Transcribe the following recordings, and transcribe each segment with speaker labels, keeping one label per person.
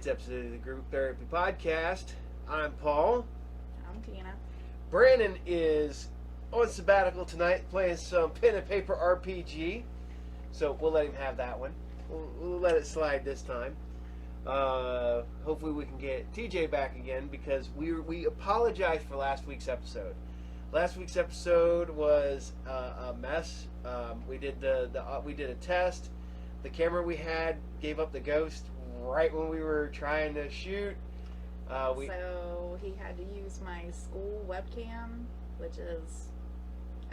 Speaker 1: tonight's episode of the Group Therapy Podcast. I'm Paul.
Speaker 2: I'm Tina.
Speaker 1: Brandon is on sabbatical tonight, playing some pen and paper RPG. So we'll let him have that one. We'll let it slide this time. Hopefully we can get TJ back again because we apologize for last week's episode. Last week's episode was a mess. We did we did a test. The camera we had gave up the ghost right when we were trying to shoot.
Speaker 2: So he had to use my school webcam, which is,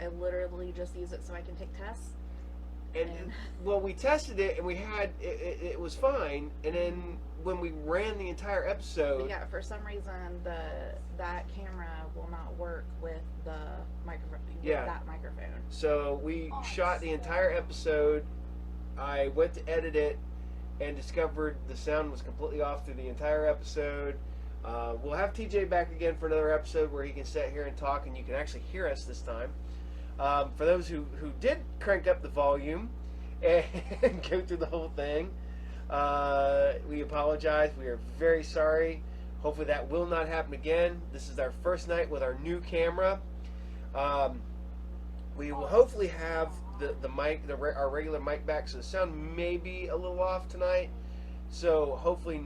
Speaker 2: I literally just use it so I can take tests.
Speaker 1: And well, we tested it and we had it was fine. And then when we ran the entire episode,
Speaker 2: yeah, for some reason that camera will not work with the microphone.
Speaker 1: Yeah,
Speaker 2: that microphone.
Speaker 1: So we shot the entire episode. I went to edit it and discovered the sound was completely off through the entire episode. We'll have TJ back again for another episode where he can sit here and talk and you can actually hear us this time. For those who did crank up the volume and go through the whole thing, we apologize. We are very sorry. Hopefully that will not happen again. This is our first night with our new camera. We will hopefully have the mic, our regular mic back, so the sound may be a little off tonight. So hopefully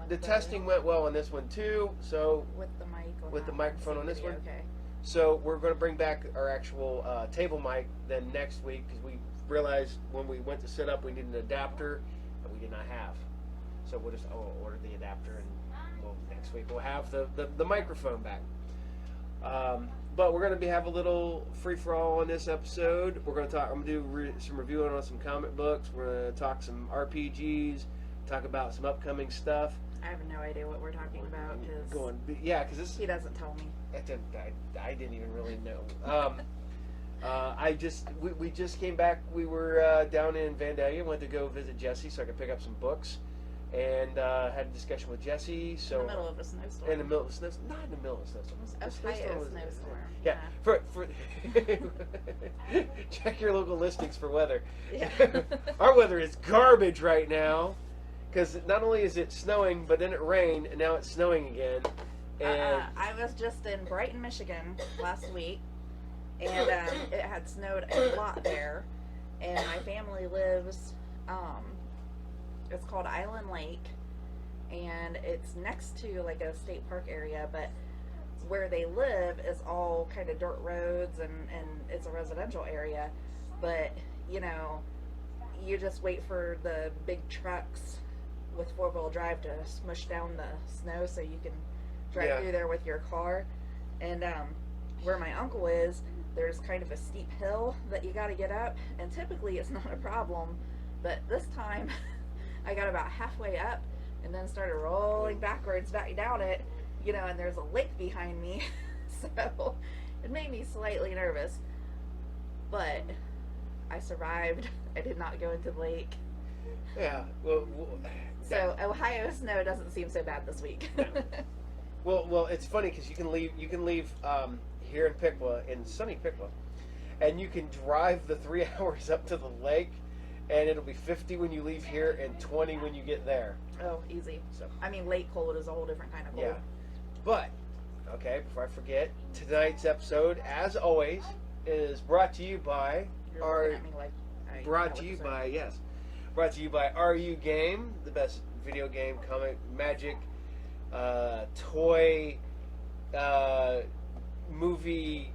Speaker 1: the testing went well on this one too. So
Speaker 2: with the mic
Speaker 1: with the microphone on this one.
Speaker 2: Okay.
Speaker 1: So we're going to bring back our actual table mic then next week because we realized when we went to set up we needed an adapter that we did not have. So we'll just order the adapter and next week we'll have the microphone back. But we're going to have a little free-for-all on this episode. We're going to talk. I'm going to do some reviewing on some comic books. We're going to talk some RPGs, talk about some upcoming stuff.
Speaker 2: I have no idea what we're talking about
Speaker 1: because
Speaker 2: he doesn't tell me.
Speaker 1: I didn't even really know. We just came back. We were down in Vandalia. Went to go visit Jesse so I could pick up some books, and had a discussion with Jesse. So
Speaker 2: in the middle of a snowstorm.
Speaker 1: In the middle of a snowstorm. Not in the middle of a snowstorm.
Speaker 2: Snowstorm.
Speaker 1: Yeah. For check your local listings for weather.
Speaker 2: Yeah.
Speaker 1: Our weather is garbage right now. Because not only is it snowing, but then it rained, and now it's snowing again. And
Speaker 2: I was just in Brighton, Michigan last week, and it had snowed a lot there. And my family lives, it's called Island Lake, and it's next to like a state park area, but where they live is all kind of dirt roads, and it's a residential area. But, you know, you just wait for the big trucks with four-wheel drive to smush down the snow so you can drive through there with your car. And where my uncle is, there's kind of a steep hill that you got to get up, and typically it's not a problem, but this time I got about halfway up and then started rolling backwards back down it, you know, and there's a lake behind me. So it made me slightly nervous, but I survived. I did not go into the lake.
Speaker 1: Yeah,
Speaker 2: so Ohio snow doesn't seem so bad this week.
Speaker 1: No. Well, it's funny because you can leave here in Piqua, in sunny Piqua, and you can drive the 3 hours up to the lake, and it'll be 50 when you leave here and 20 when you get there.
Speaker 2: Oh, easy.
Speaker 1: So
Speaker 2: I mean, lake cold is a whole different kind of cold.
Speaker 1: Yeah, but okay, before I forget, tonight's episode, as always, is brought to you by brought to you by RU Game, the best video game, comic, magic, toy, movie,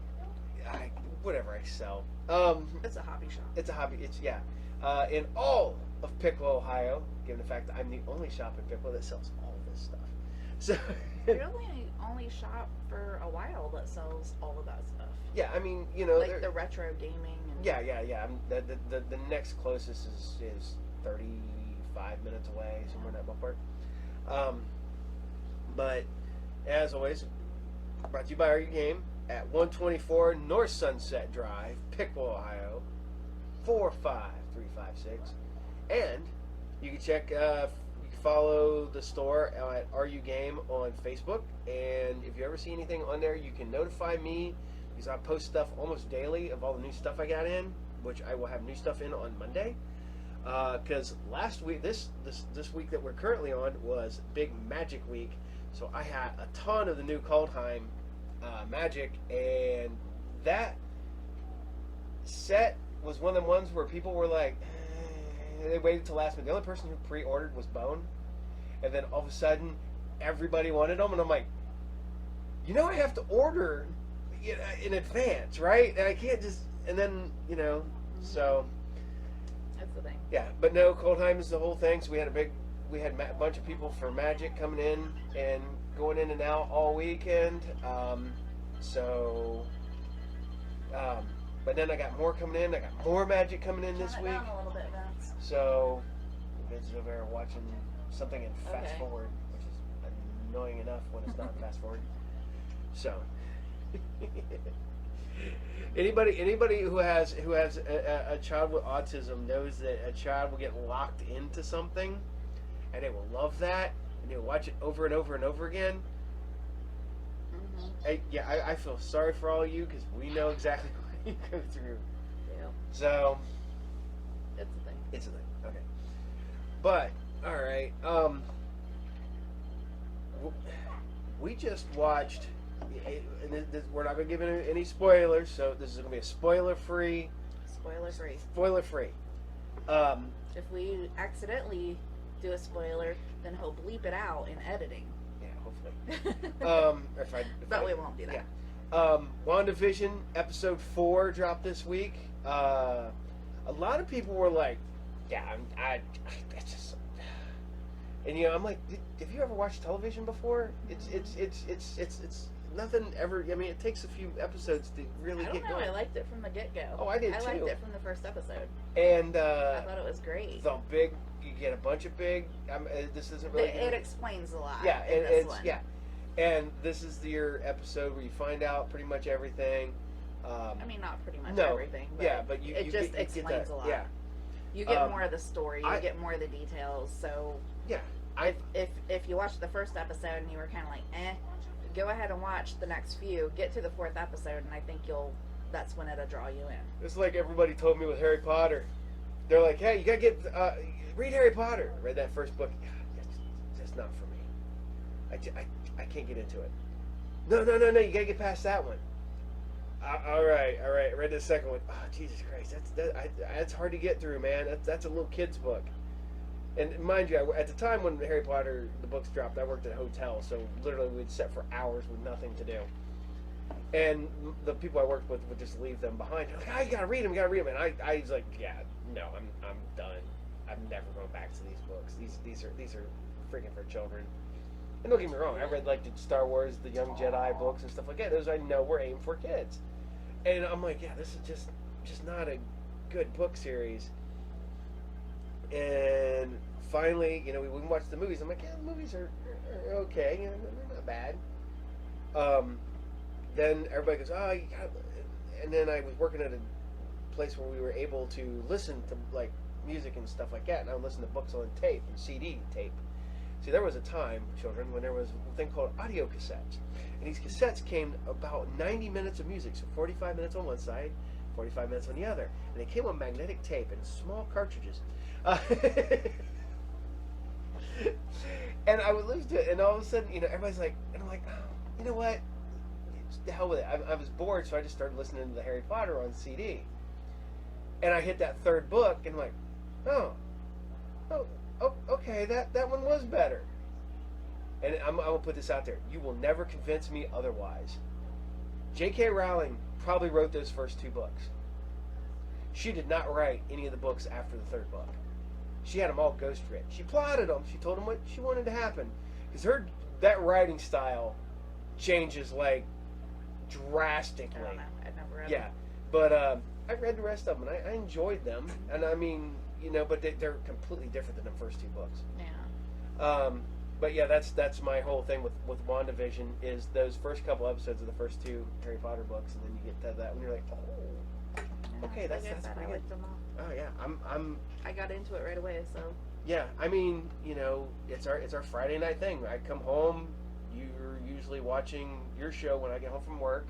Speaker 1: whatever I sell.
Speaker 2: It's a hobby shop.
Speaker 1: It's a hobby. In all of Piqua, Ohio, given the fact that I'm the only shop in Piqua that sells all this stuff. So
Speaker 2: you're only shop for a while that sells all of that stuff.
Speaker 1: Yeah, I mean, you know,
Speaker 2: like the retro gaming. And
Speaker 1: yeah. The next closest is 35 minutes away, somewhere in that ballpark. But as always, brought to you by RU Game at 124 North Sunset Drive, Piqua, Ohio, 45356. And you can check, you can follow the store at RU Game on Facebook. And if you ever see anything on there, you can notify me because I post stuff almost daily of all the new stuff I got in, which I will have new stuff in on Monday. Because last week, this week that we're currently on was Big Magic Week, so I had a ton of the new Kaldheim Magic, and that set was one of the ones where people were like, they waited till last minute. The only person who pre-ordered was Bone, and then all of a sudden, everybody wanted them, and I'm like, I have to order in advance, right? And I can't just, and then, so.
Speaker 2: That's the thing.
Speaker 1: Yeah, but no, Kaldheim is the whole thing, so we had a bunch of people for Magic coming in and going in and out all weekend, but then I got more coming in. I got more Magic coming in this
Speaker 2: Turn it
Speaker 1: week.
Speaker 2: down a little bit, Vince.
Speaker 1: So, Vince is over there watching something in fast
Speaker 2: Okay.
Speaker 1: forward, which is annoying enough when it's not fast forward. So, anybody who has a child with autism knows that a child will get locked into something, and they will love that, and they'll watch it over and over and over again. I feel sorry for all of you because we know exactly what you go through.
Speaker 2: Yeah.
Speaker 1: So
Speaker 2: It's a thing.
Speaker 1: it's a thing. Okay, but all right. We just watched. And we're not going to give any spoilers, so this is going to be a spoiler-free.
Speaker 2: Spoiler free.
Speaker 1: Spoiler-free.
Speaker 2: If we accidentally do a spoiler, then he'll bleep it out in editing.
Speaker 1: Yeah, hopefully.
Speaker 2: But we won't do that.
Speaker 1: Yeah. WandaVision episode 4 dropped this week. A lot of people were like, "Yeah, that's just." And I'm like, "Have you ever watched television before? It's nothing ever. I mean, it takes a few episodes to really
Speaker 2: I
Speaker 1: get
Speaker 2: don't know.
Speaker 1: going."
Speaker 2: I liked it from the get go.
Speaker 1: Oh, I did
Speaker 2: I
Speaker 1: too.
Speaker 2: liked it from the first episode.
Speaker 1: And
Speaker 2: I thought it was great.
Speaker 1: you get a bunch of big. This isn't really.
Speaker 2: It explains a lot.
Speaker 1: Yeah,
Speaker 2: in this one.
Speaker 1: yeah. And this is your episode where you find out pretty much everything.
Speaker 2: I mean, not pretty much
Speaker 1: no,
Speaker 2: everything. But
Speaker 1: yeah, but you
Speaker 2: just
Speaker 1: get
Speaker 2: explains
Speaker 1: that,
Speaker 2: a lot.
Speaker 1: Yeah.
Speaker 2: You get more of the story. You get more of the details. So
Speaker 1: yeah,
Speaker 2: if you watched the first episode and you were kind of like, go ahead and watch the next few. Get to the 4th episode, and I think that's when it'll draw you in.
Speaker 1: It's like everybody told me with Harry Potter. They're like, "Hey, you gotta read Harry Potter." I read that first book. That's not for me. I can't get into it. No. You gotta get past that one. All right. I read the second one. Oh, Jesus Christ, that's hard to get through, man. That's a little kid's book. And mind you, at the time when Harry Potter, the books dropped, I worked at a hotel, so literally we'd sit for hours with nothing to do. And the people I worked with would just leave them behind. They're like, "Oh, you gotta read them. And I was like, "Yeah, no, I'm done. I'm never going back to these books. These are freaking for children." And don't get me wrong, I read like the Star Wars, the Young Jedi books and stuff like that. Those I know were aimed for kids. And I'm like, yeah, this is just not a good book series. And finally, we watched the movies. I'm like, yeah, the movies are okay. They're not bad. Then everybody goes, "Oh, you got," and then I was working at a place where we were able to listen to like music and stuff like that, and I would listen to books on tape and CD tape. See, there was a time, children, when there was a thing called audio cassettes, and these cassettes came about 90 minutes of music, so 45 minutes on one side, 45 minutes on the other, and they came on magnetic tape in small cartridges. And I would listen to it, and all of a sudden, everybody's like, and I'm like, oh, you know what? The hell with it. I was bored, so I just started listening to the Harry Potter on CD. And I hit that 3rd book, and I'm like, oh, okay, that one was better. And I'm gonna put this out there: you will never convince me otherwise. J.K. Rowling probably wrote those first 2 books. She did not write any of the books after the 3rd book. She had them all ghost written. She plotted them. She told them what she wanted to happen, because that writing style changes like drastically.
Speaker 2: I don't know. I've never read
Speaker 1: Yeah,
Speaker 2: them.
Speaker 1: but I read the rest of them, and I enjoyed them. And I mean, but they're completely different than the first 2 books.
Speaker 2: Yeah.
Speaker 1: But yeah, that's my whole thing with WandaVision is those first couple episodes of the first 2 Harry Potter books, and then you get to that when you're like, oh, okay, that's
Speaker 2: like I said,
Speaker 1: pretty
Speaker 2: I
Speaker 1: good.
Speaker 2: liked them all.
Speaker 1: Oh yeah,
Speaker 2: I got into it right away, so.
Speaker 1: yeah. I mean, it's our Friday night thing. I come home, you're usually watching your show when I get home from work,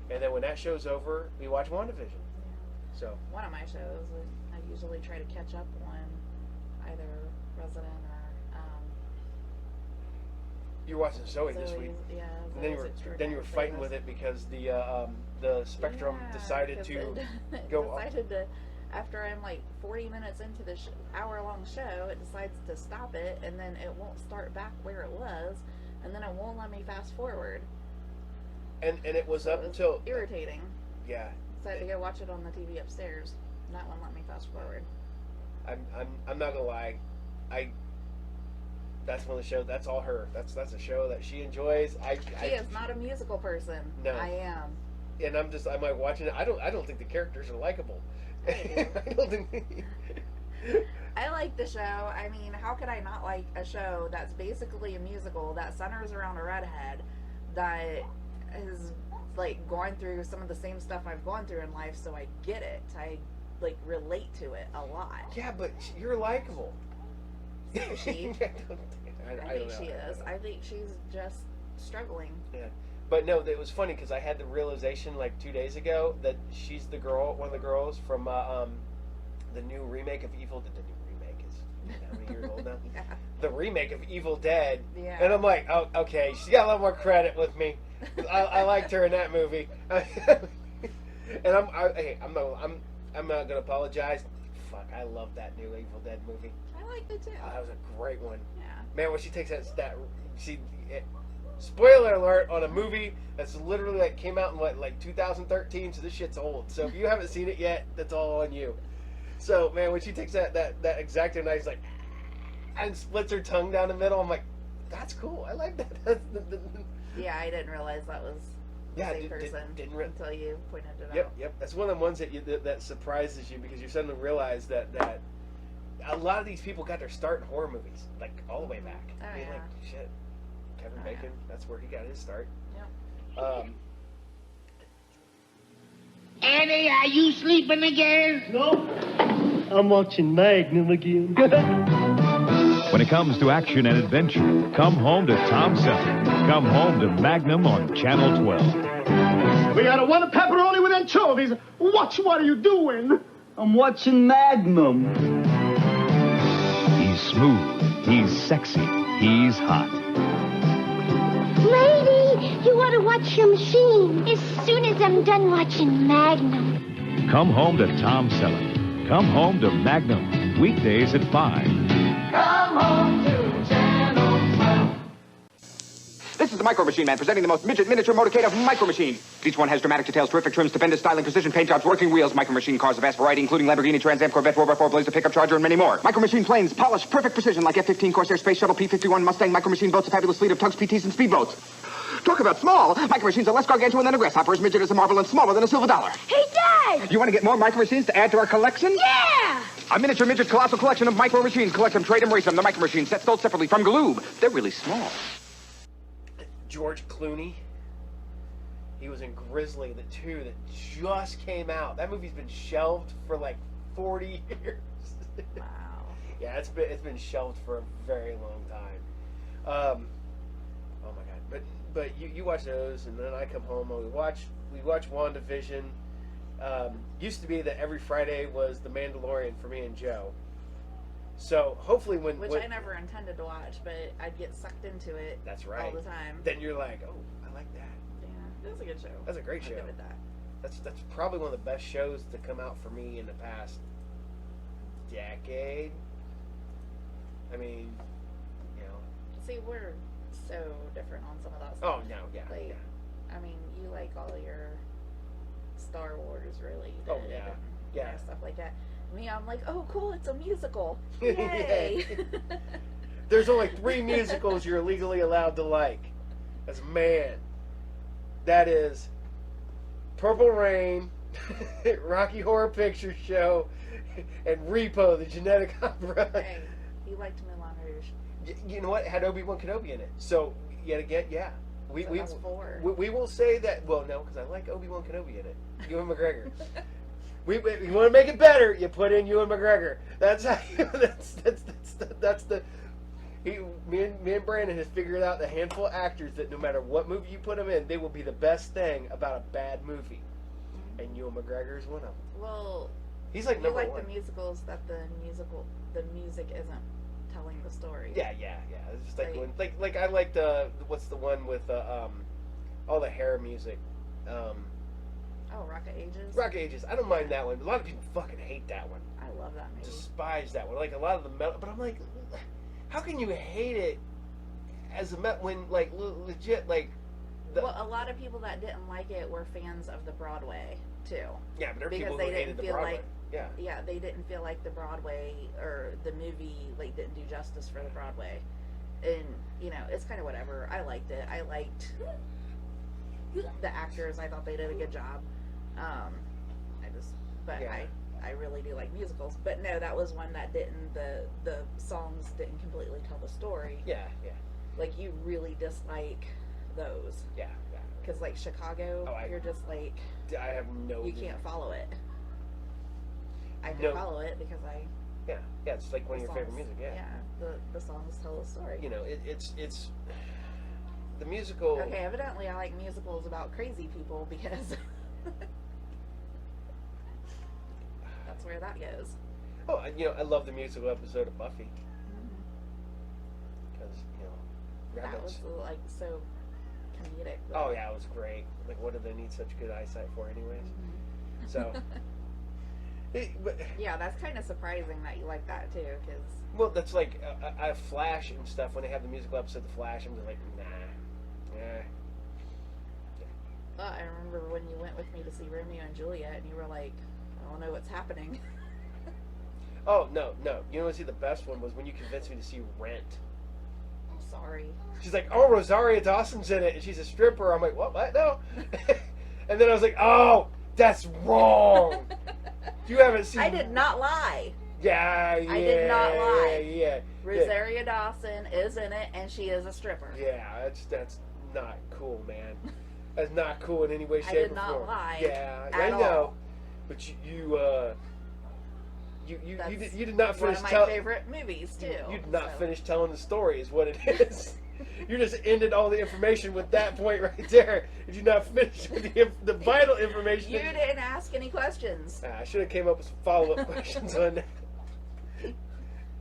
Speaker 1: and then when that show's over, we watch WandaVision. So
Speaker 2: one of my shows, I usually try to catch up on either Resident or
Speaker 1: you're watching Zoe this
Speaker 2: Zoe's-
Speaker 1: week,
Speaker 2: Yeah.
Speaker 1: and then you were fighting with it because the Spectrum decided to go off.
Speaker 2: decided to, after I'm like 40 minutes into the hour-long show, it decides to stop it, and then it won't start back where it was, and then it won't let me fast forward.
Speaker 1: And it was
Speaker 2: So
Speaker 1: up
Speaker 2: it was
Speaker 1: until
Speaker 2: irritating.
Speaker 1: yeah.
Speaker 2: So I had to go watch it on the TV upstairs. And that one let me fast forward.
Speaker 1: I'm not gonna lie, that's one of the shows. That's all her. That's a show that she enjoys.
Speaker 2: She is not a musical person.
Speaker 1: No.
Speaker 2: I am.
Speaker 1: And I'm like watching it. I don't think the characters are likable.
Speaker 2: I
Speaker 1: I don't think.
Speaker 2: I like the show. I mean, how could I not like a show that's basically a musical that centers around a redhead that has like gone through some of the same stuff I've gone through in life, so I get it. I like relate to it a lot.
Speaker 1: Yeah, but you're likable.
Speaker 2: So is she.
Speaker 1: I
Speaker 2: I
Speaker 1: don't
Speaker 2: think
Speaker 1: know.
Speaker 2: she is. I think she's just struggling.
Speaker 1: Yeah, but no, it was funny because I had the realization like 2 days ago that she's the girl, one of the girls from the new remake of Evil. The new remake is how many years old now?
Speaker 2: Yeah.
Speaker 1: The remake of Evil Dead.
Speaker 2: Yeah.
Speaker 1: And I'm like, oh, okay, she's got a lot more credit with me. I liked her in that movie. And I'm not gonna apologize. Fuck, I love that new Evil Dead movie.
Speaker 2: I liked it too.
Speaker 1: That was a great one.
Speaker 2: Yeah.
Speaker 1: Man, when she takes spoiler alert on a movie that's literally like came out in like 2013, so this shit's old. So if you haven't seen it yet, that's all on you. So man, when she takes that X-Acto knife, like, and splits her tongue down the middle, I'm like, that's cool. I like that.
Speaker 2: Yeah, I didn't realize that was the same person until you pointed it out.
Speaker 1: Yep. That's one of the ones that surprises you because you suddenly realize that a lot of these people got their start in horror movies, like all the way back.
Speaker 2: Oh,
Speaker 1: I mean,
Speaker 2: yeah.
Speaker 1: like shit, Kevin Bacon.
Speaker 2: Yeah.
Speaker 1: That's where he got his start.
Speaker 2: Yep.
Speaker 3: Annie, are you sleeping again?
Speaker 4: No, I'm watching Magnum again.
Speaker 5: When it comes to action and adventure, come home to Tom Selleck. Come home to Magnum on Channel 12.
Speaker 4: We got a one pepperoni with anchovies. What are you doing? I'm watching Magnum.
Speaker 5: He's smooth, he's sexy, he's hot.
Speaker 6: Lady, you ought to watch your machine as soon as I'm done watching Magnum.
Speaker 5: Come home to Tom Selleck. Come home to Magnum. Weekdays at 5.
Speaker 7: This is the Micro Machine Man presenting the most midget miniature motorcade of Micro Machines. Each one has dramatic details, terrific trims, stupendous styling, precision paint jobs, working wheels, Micro Machine cars of vast variety, including Lamborghini, Trans Am, Corvette, 4x4, Blazer, pickup Charger, and many more. Micro Machine planes, polished, perfect precision like F-15 Corsair, Space Shuttle, P-51 Mustang, Micro Machine boats, a fabulous fleet of tugs, PTs, and speedboats. Talk about small. Micro Machines are less gargantuan than a grasshopper, as midget as a marble, and smaller than a silver dollar.
Speaker 6: Hey, Dad!
Speaker 7: You want to get more Micro Machines to add to our collection?
Speaker 6: Yeah!
Speaker 7: A miniature midget colossal collection of Micro Machines. Collect them, trade them, race them. The Micro Machines set sold separately from Galoob. They're really small.
Speaker 1: George Clooney. He was in Grizzly, the 2 that just came out. That movie's been shelved for like 40 years.
Speaker 2: Wow.
Speaker 1: Yeah, it's been shelved for a very long time. Oh my god! But you watch those, and then I come home and we watch WandaVision. Used to be that every Friday was The Mandalorian for me and Joe. So hopefully when
Speaker 2: Which I never intended to watch, but I'd get sucked into it.
Speaker 1: That's right.
Speaker 2: All the time.
Speaker 1: Then you're like, oh, I like that.
Speaker 2: Yeah, it was a good show.
Speaker 1: That's a great
Speaker 2: I'll
Speaker 1: show.
Speaker 2: give it that.
Speaker 1: That's probably one of the best shows to come out for me in the past decade. I mean, you know.
Speaker 2: See, we're so different on some of that stuff.
Speaker 1: Oh no, yeah,
Speaker 2: Like,
Speaker 1: yeah.
Speaker 2: I mean, you like all your Star Wars, really.
Speaker 1: Oh,
Speaker 2: did,
Speaker 1: yeah.
Speaker 2: and,
Speaker 1: Yeah.
Speaker 2: stuff like that. Me, I'm like, oh, cool, it's a musical. Yay!
Speaker 1: There's only 3 musicals you're legally allowed to like. As a man. That is Purple Rain, Rocky Horror Picture Show, and Repo, the genetic opera.
Speaker 2: Hey, you liked Moulin Rouge.
Speaker 1: You know what? It had Obi-Wan Kenobi in it. So, yet again, yeah. We
Speaker 2: that's 4.
Speaker 1: we will say that. Well, no, because I like Obi-Wan Kenobi in it. Ewan McGregor. You want to make it better, you put in Ewan McGregor. That's how that's the. Me and Brandon has figured out the handful of actors that no matter what movie you put them in, they will be the best thing about a bad movie. and Ewan McGregor is one of them.
Speaker 2: Well,
Speaker 1: He's like
Speaker 2: you
Speaker 1: number
Speaker 2: like
Speaker 1: one.
Speaker 2: the musicals that the music isn't telling the story.
Speaker 1: Yeah. It's just like
Speaker 2: Like-
Speaker 1: when, like I liked what's the one with all the hair music.
Speaker 2: Oh, Rock of Ages.
Speaker 1: Rock Ages. I don't mind that one. But a lot of people fucking hate that one.
Speaker 2: I love that movie.
Speaker 1: Despise that one. Like a lot of the metal. But I'm like, how can you hate it as a metal when like legit like.
Speaker 2: Well, a lot of people that didn't like it were fans of the Broadway too.
Speaker 1: Yeah, but there are
Speaker 2: because
Speaker 1: people
Speaker 2: they
Speaker 1: who
Speaker 2: didn't
Speaker 1: hated the
Speaker 2: feel
Speaker 1: Broadway.
Speaker 2: like
Speaker 1: Yeah.
Speaker 2: Yeah, they didn't feel like the Broadway or the movie like didn't do justice for the Broadway, and you know it's kind of whatever. I liked it. I liked the actors. I thought they did a good job.
Speaker 1: Yeah.
Speaker 2: I really do like musicals. But no, that was one that didn't. The songs didn't completely tell the story.
Speaker 1: Yeah.
Speaker 2: Like you really dislike those.
Speaker 1: Yeah.
Speaker 2: Because like Chicago, you're just like
Speaker 1: I have no.
Speaker 2: you can't follow it. I can
Speaker 1: No.
Speaker 2: follow it because I.
Speaker 1: Yeah, it's like one of
Speaker 2: the
Speaker 1: your favorite
Speaker 2: songs-
Speaker 1: music. Yeah.
Speaker 2: the songs tell the story.
Speaker 1: You know, it's the musical.
Speaker 2: Okay, evidently I like musicals about crazy people because that's where that goes.
Speaker 1: Oh, you know, I love the musical episode of Buffy because
Speaker 2: That
Speaker 1: rabbits.
Speaker 2: was like so comedic.
Speaker 1: Oh yeah, it was great. Like, what do they need such good eyesight for, anyways? So. But,
Speaker 2: Yeah, that's kind of surprising that you like that too, because
Speaker 1: well, that's like I Flash and stuff. When they have the musical episode of Flash, I'm just like, nah.
Speaker 2: I remember when you went with me to see Romeo and Juliet, and you were like, I don't know what's happening.
Speaker 1: Oh no. You know what's the best one was when you convinced me to see Rent.
Speaker 2: I'm sorry.
Speaker 1: She's like, oh, Rosario Dawson's in it, and she's a stripper. I'm like, what? No. And then I was like, oh, that's wrong. You haven't seen.
Speaker 2: I did not lie.
Speaker 1: Yeah.
Speaker 2: I did not lie.
Speaker 1: Yeah.
Speaker 2: Rosario Dawson is in it, and she is a stripper.
Speaker 1: Yeah, that's not cool, man. That's not cool in any way, shape,
Speaker 2: I did
Speaker 1: or
Speaker 2: not
Speaker 1: form.
Speaker 2: lie.
Speaker 1: Yeah,
Speaker 2: at
Speaker 1: I know.
Speaker 2: all.
Speaker 1: But you
Speaker 2: That's
Speaker 1: did not
Speaker 2: one
Speaker 1: finish
Speaker 2: of my
Speaker 1: telling.
Speaker 2: favorite movies too.
Speaker 1: You did not
Speaker 2: so.
Speaker 1: finish telling the story, is what it is. You just ended all the information with that point right there. You did not finish with the vital information.
Speaker 2: You didn't ask any questions.
Speaker 1: I should have came up with some follow-up questions on that.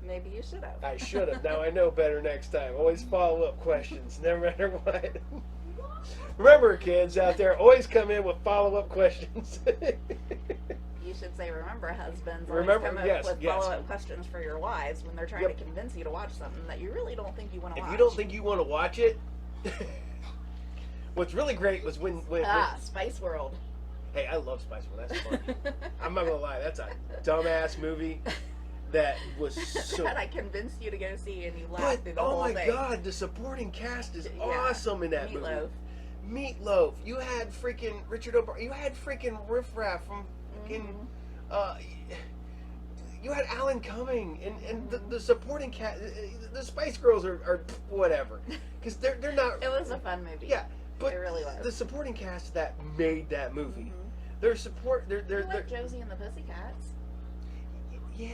Speaker 2: Maybe you should have.
Speaker 1: I should have. Now I know better next time. Always follow-up questions, no matter what. Remember, kids out there, always come in with follow-up questions.
Speaker 2: You should say, remember, husbands,
Speaker 1: Remember,
Speaker 2: always come
Speaker 1: yes,
Speaker 2: up with
Speaker 1: yes.
Speaker 2: follow-up questions for your wives when they're trying
Speaker 1: Yep.
Speaker 2: to convince you to watch something that you really don't think you want to watch.
Speaker 1: If you don't think you want to watch it, what's really great was when
Speaker 2: Spice World.
Speaker 1: hey, I love Spice World. That's fun. I'm not gonna lie, that's a dumbass movie that was so.
Speaker 2: That I convinced you to go see, and you
Speaker 1: But
Speaker 2: laughed through the
Speaker 1: oh
Speaker 2: whole
Speaker 1: my
Speaker 2: thing.
Speaker 1: god, the supporting cast is
Speaker 2: Yeah.
Speaker 1: awesome in that
Speaker 2: Meatloaf.
Speaker 1: movie. Meatloaf. You had freaking Richard O'Brien. You had freaking Riff Raff from freaking. You had Alan Cumming and the supporting cast. The Spice Girls are whatever because they're not.
Speaker 2: It was a fun movie.
Speaker 1: Yeah, but
Speaker 2: It really was.
Speaker 1: the supporting cast that made that movie. Their support.
Speaker 2: I
Speaker 1: They're
Speaker 2: like Josie and the Pussycats.
Speaker 1: yeah,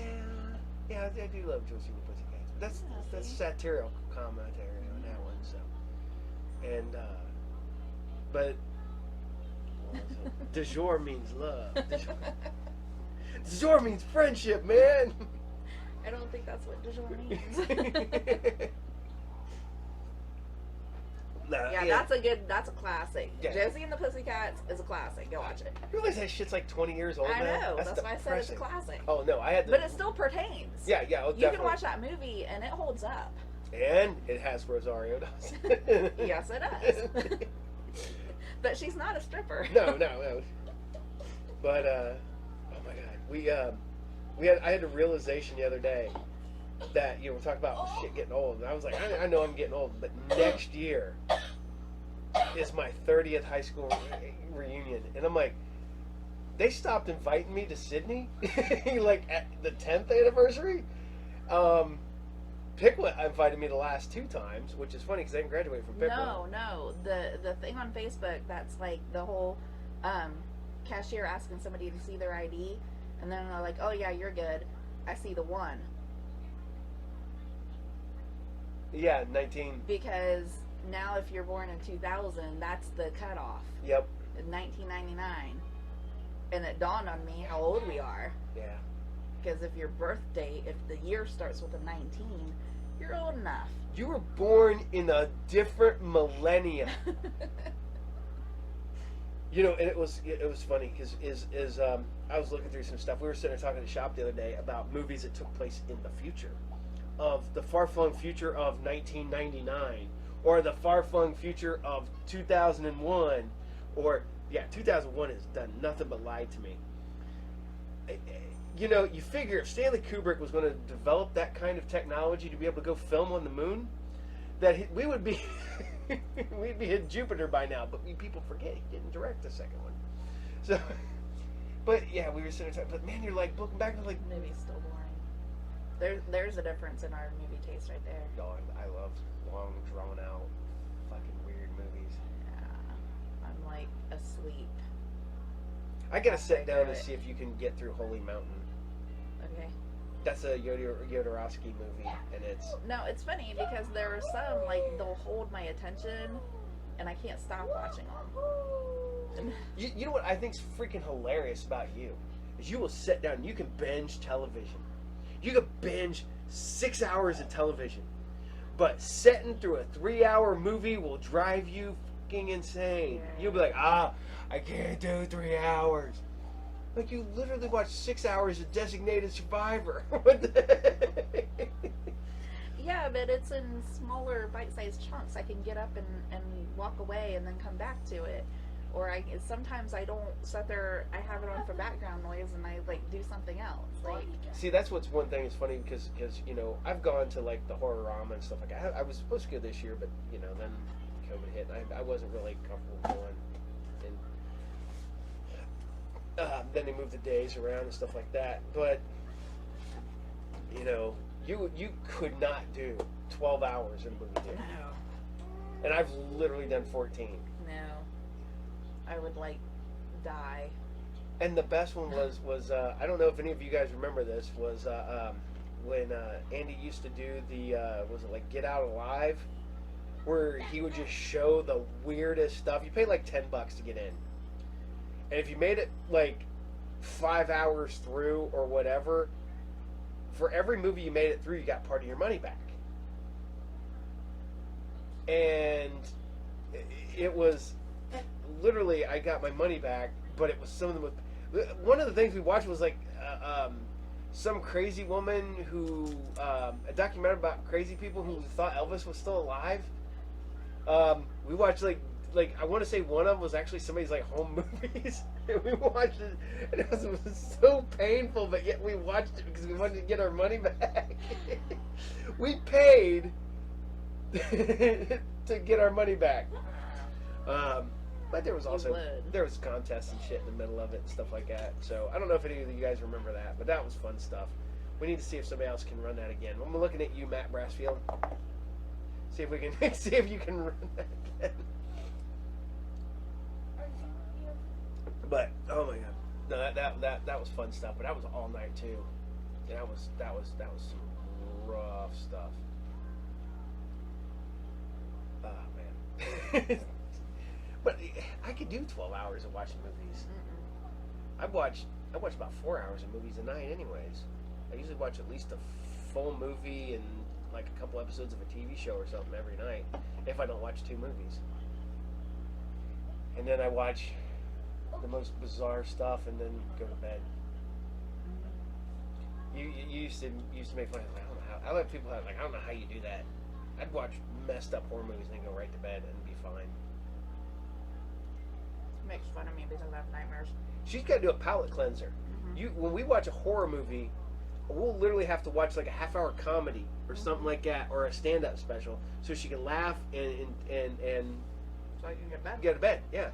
Speaker 1: I do love Josie and the Pussycats. That's
Speaker 2: Yeah,
Speaker 1: that's
Speaker 2: see?
Speaker 1: satirical commentary on that one. So, and but what was it? De jour means love. De jour means friendship, man.
Speaker 2: I don't think that's what de jour means.
Speaker 1: Nah,
Speaker 2: Yeah, that's a classic.
Speaker 1: Yeah.
Speaker 2: Josie and the Pussycats is a classic. Go watch it.
Speaker 1: You realize that shit's like 20 years old
Speaker 2: I
Speaker 1: now?
Speaker 2: know. That's why I said it's a
Speaker 1: depressing.
Speaker 2: classic.
Speaker 1: Oh no, I had.
Speaker 2: But it still pertains.
Speaker 1: Yeah, oh,
Speaker 2: You
Speaker 1: definitely.
Speaker 2: can watch that movie and it holds up.
Speaker 1: And it has Rosario Dawson.
Speaker 2: Yes, it does. But she's not a stripper.
Speaker 1: No. But oh my god, I had a realization the other day that we're talking about shit getting old, and I was like, I know I'm getting old, but next year is my 30th high school reunion, and I'm like, they stopped inviting me to Sydney, like at the 10th anniversary. Picklet invited me the last 2 times, which is funny because I didn't graduate from Picklet.
Speaker 2: No. The thing on Facebook that's like the whole cashier asking somebody to see their ID, and then they're like, "Oh yeah, you're good. I see the 1."
Speaker 1: Yeah, 19.
Speaker 2: Because now if you're born in 2000, that's the cutoff.
Speaker 1: Yep.
Speaker 2: In 1999. And it dawned on me how old we are.
Speaker 1: Yeah.
Speaker 2: Because if your birth date, if the year starts with a 19, you're old enough.
Speaker 1: You were born in a different millennium. You know, and it was funny because I was looking through some stuff. We were sitting there talking at the shop the other day about movies that took place in the future, of the far-flung future of 1999, or the far-flung future of 2001, or 2001 has done nothing but lie to me. You know, you figure if Stanley Kubrick was going to develop that kind of technology to be able to go film on the moon, that we would be we'd be in Jupiter by now. But people forget he didn't direct the second one. So, but yeah, we were sitting there talking. But man, you're like looking back and like
Speaker 2: Maybe still boring. There's a difference in our movie taste right there.
Speaker 1: no, I love long, drawn out, fucking weird movies.
Speaker 2: Yeah, I'm like asleep.
Speaker 1: I gotta sit down
Speaker 2: do
Speaker 1: and
Speaker 2: it.
Speaker 1: see if you can get through Holy Mountain.
Speaker 2: Okay.
Speaker 1: That's a Jodorowsky movie, and it's
Speaker 2: No, it's funny because there are some like they'll hold my attention, and I can't stop watching them.
Speaker 1: you know what I think's freaking hilarious about you is you will sit down and you can binge television. You can binge 6 hours of television, but sitting through a 3-hour movie will drive you fucking insane.
Speaker 2: Yeah.
Speaker 1: You'll be like, I can't do 3 hours. Like you literally watched 6 hours of Designated Survivor. What the heck?
Speaker 2: Yeah, but it's in smaller bite-sized chunks. I can get up and walk away and then come back to it. Or sometimes I don't sit there, I have it on for background noise and I like do something else. Like,
Speaker 1: See, that's what's one thing that's funny because you know I've gone to like the Horrorama and stuff like that. I was supposed to go this year, but you know then COVID hit and I wasn't really comfortable going. And then they moved the days around and stuff like that. But you know you could not do 12 hours in a movie theater.
Speaker 2: no,
Speaker 1: And I've literally done 14.
Speaker 2: no. I would like die.
Speaker 1: And the best one was I don't know if any of you guys remember this, was when Andy used to do the was it like Get Out Alive, where he would just show the weirdest stuff. You pay like $10 to get in, and if you made it like 5 hours through or whatever, for every movie you made it through, you got part of your money back. And it was literally, I got my money back, but it was some of the most. One of the things we watched was like some crazy woman who a documentary about crazy people who thought Elvis was still alive. We watched like I want to say one of them was actually somebody's like home movies, and we watched it, and it was so painful, but yet we watched it because we wanted to get our money back. We paid to get our money back. But there was also there was contests and shit in the middle of it and stuff like that. So I don't know if any of you guys remember that, but that was fun stuff. We need to see if somebody else can run that again. I'm looking at you, Matt Brassfield. See if we can see if you can run that again. But oh my god, no, that was fun stuff. But that was all night too. And that was some rough stuff. Oh man. But I could do 12 hours of watching movies. I watch about 4 hours of movies a night anyways. I usually watch at least a full movie and like a couple episodes of a TV show or something every night, if I don't watch 2 movies. And then I watch the most bizarre stuff and then go to bed. You used to make fun of me. I don't know how. I let people have like I don't know how you do that. I'd watch messed up horror movies and then go right to bed and be fine.
Speaker 2: Makes fun of me because I have nightmares.
Speaker 1: She's got to do a palate cleanser. When we watch a horror movie, we'll literally have to watch like a half-hour comedy or something like that, or a stand-up special, so she can laugh and
Speaker 2: So I can get bed.
Speaker 1: get to bed. Yeah,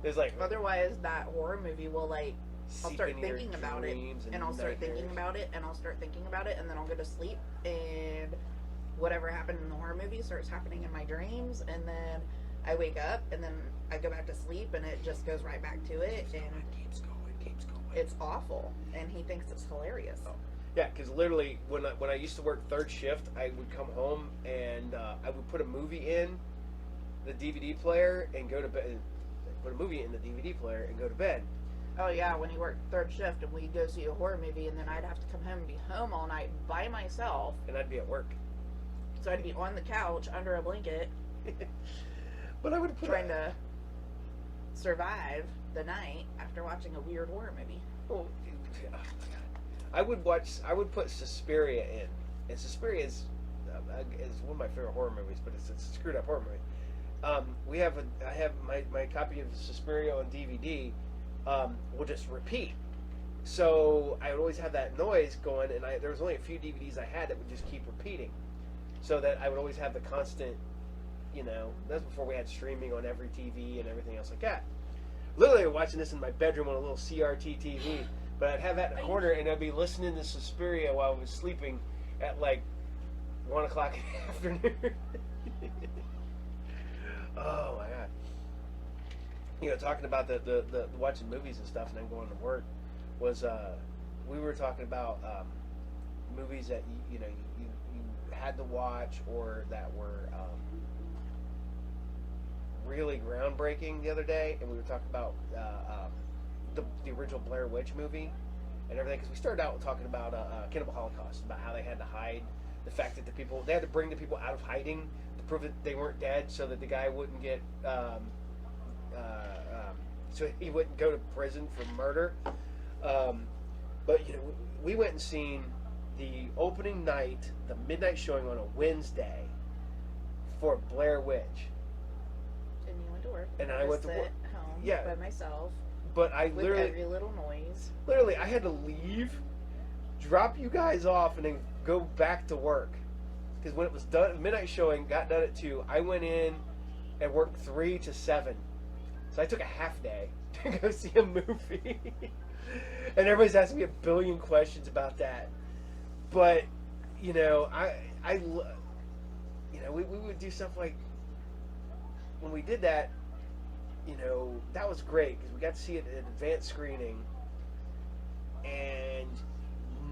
Speaker 1: there's like
Speaker 2: Otherwise, that horror movie will like I'll
Speaker 1: seep
Speaker 2: start
Speaker 1: into your
Speaker 2: thinking about it,
Speaker 1: dreams
Speaker 2: and I'll start thinking
Speaker 1: nightmares.
Speaker 2: about it, and I'll start thinking about it, and then I'll go to sleep, and whatever happened in the horror movie starts happening in my dreams, and then I wake up, and then I go back to sleep, and it just goes right back to it, and
Speaker 1: Keeps going.
Speaker 2: it's awful, and he thinks it's hilarious.
Speaker 1: Yeah, because literally when I used to work third shift, I would come home and I would put a movie in the DVD player and go to bed. Put a movie in the DVD player and go to bed.
Speaker 2: Oh yeah, when he worked third shift and we'd go see a horror movie, and then I'd have to come home and be home all night by myself.
Speaker 1: And I'd be at work.
Speaker 2: So I'd be on the couch under a blanket,
Speaker 1: But I would put
Speaker 2: trying to survive the night after watching a weird horror movie.
Speaker 1: Oh, dude, oh my God. I would put Suspiria in, and Suspiria is one of my favorite horror movies, but it's a screwed up horror movie. I have my copy of Suspiria on DVD. Will just repeat. So I would always have that noise going, and there was only a few DVDs I had that would just keep repeating, so that I would always have the constant. That's before we had streaming on every TV and everything else like that. Literally watching this in my bedroom on a little CRT TV, but I'd have that in the corner, and I'd be listening to Suspiria while I was sleeping at like 1 o'clock in the afternoon. Oh my God! Talking about the watching movies and stuff, and then going to work was we were talking about movies that you had to watch or that were really groundbreaking the other day, and we were talking about the original Blair Witch movie and everything, because we started out talking about Cannibal Holocaust, about how they had to hide the fact that they had to bring the people out of hiding to prove that they weren't dead, so that the guy wouldn't get so he wouldn't go to prison for murder. But we went and seen the opening night, the midnight showing on a Wednesday for Blair Witch.
Speaker 2: And you went to work.
Speaker 1: And I went to work.
Speaker 2: Home
Speaker 1: Yeah.
Speaker 2: by myself.
Speaker 1: But I
Speaker 2: with every little noise.
Speaker 1: Literally, I had to leave, drop you guys off, and then go back to work. Because when it was done, midnight showing got done at 2. I went in and worked 3 to 7. So I took a half day to go see a movie. And everybody's asking me a billion questions about that. But, we would do stuff like, when we did that, that was great because we got to see it at an advanced screening, and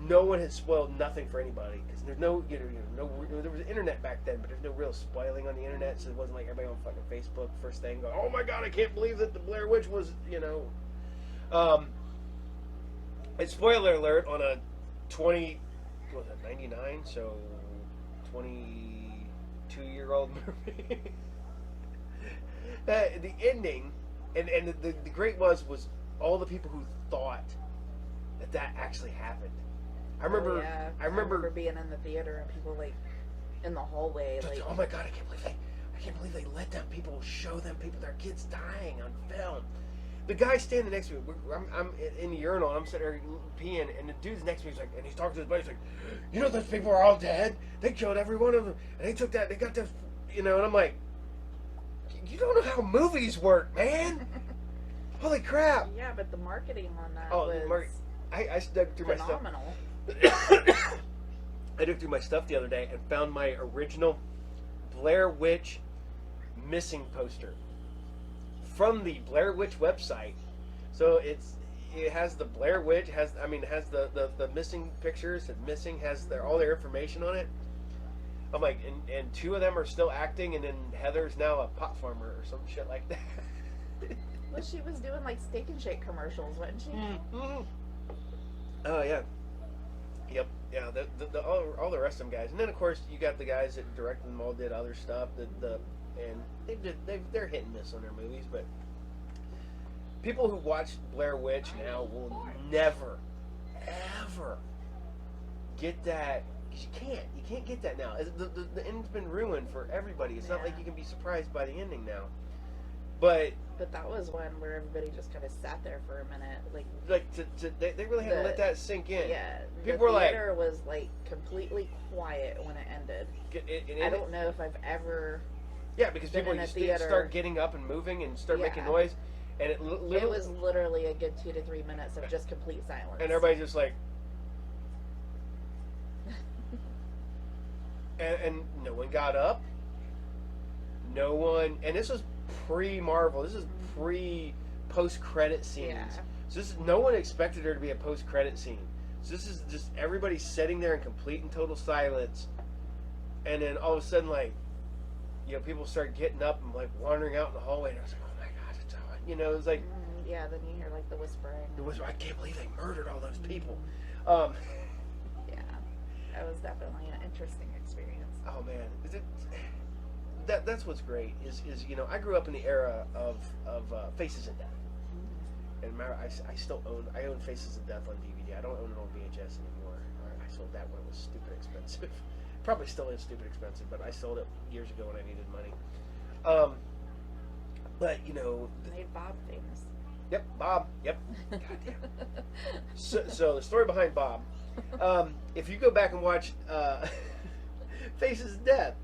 Speaker 1: no one had spoiled nothing for anybody because there's there was internet back then, but there's no real spoiling on the internet, so it wasn't like everybody on fucking Facebook first thing going, "Oh my God, I can't believe that the Blair Witch was," And spoiler alert on a 99, so 22-year-old movie. The ending, and the great was all the people who thought that actually happened. I remember
Speaker 2: being in the theater and people like in the hallway like,
Speaker 1: "Oh my God, I can't believe they let them people show them their kids dying on film." The guy standing next to me, I'm in the urinal, and I'm sitting there peeing, and the dude's next to me, and he's talking to his buddy, he's like, "Those people are all dead. They killed every one of them, and they got this, and I'm like, you don't know how movies work, man. Holy crap."
Speaker 2: Yeah, but the marketing on that
Speaker 1: was I dug through
Speaker 2: phenomenal.
Speaker 1: my stuff. I dug through my stuff the other day and found my original Blair Witch missing poster from the Blair Witch website. So it has the Blair Witch, it has the missing pictures, has all their information on it. I'm like, and 2 of them are still acting, and then Heather's now a pot farmer or some shit like that.
Speaker 2: Well, she was doing like Steak and Shake commercials, wasn't she?
Speaker 1: Mm-hmm. Oh yeah, yep, yeah. All the rest of them guys, and then of course you got the guys that directed them all, did other stuff. And they're hit and miss on their movies, but people who watch Blair Witch now will never, ever get that. You can't get that now. The ending's been ruined for everybody. It's not like you can be surprised by the ending now. But
Speaker 2: that was one where everybody just kind of sat there for a minute,
Speaker 1: they really had to let that sink in.
Speaker 2: Yeah,
Speaker 1: people
Speaker 2: the
Speaker 1: were like,
Speaker 2: theater was like completely quiet when it ended. I don't know if I've ever.
Speaker 1: Yeah, because people start getting up and moving and start making noise, and it
Speaker 2: was literally a good 2 to 3 minutes of just complete silence.
Speaker 1: And everybody's just like, and no one got up. No one, and this was pre-Marvel. This is post-credit scenes.
Speaker 2: Yeah.
Speaker 1: So no one expected there to be a post-credit scene. So this is just everybody sitting there in complete and total silence, and then all of a sudden, people start getting up and like wandering out in the hallway, and I was like, "Oh my God, it's on!" It's like,
Speaker 2: Yeah, then you hear like the whispering.
Speaker 1: I can't believe they murdered all those people.
Speaker 2: Yeah, that was definitely an interesting experience.
Speaker 1: Oh man, that's what's great is I grew up in the era of Faces of Death, and I still own Faces of Death on DVD. I don't own it on VHS anymore. I sold that when it was stupid expensive. Probably still is stupid expensive, but I sold it years ago when I needed money. But
Speaker 2: Made Bob famous.
Speaker 1: Yep, Bob. Yep. Goddamn. So the story behind Bob. If you go back and watch Faces of Death,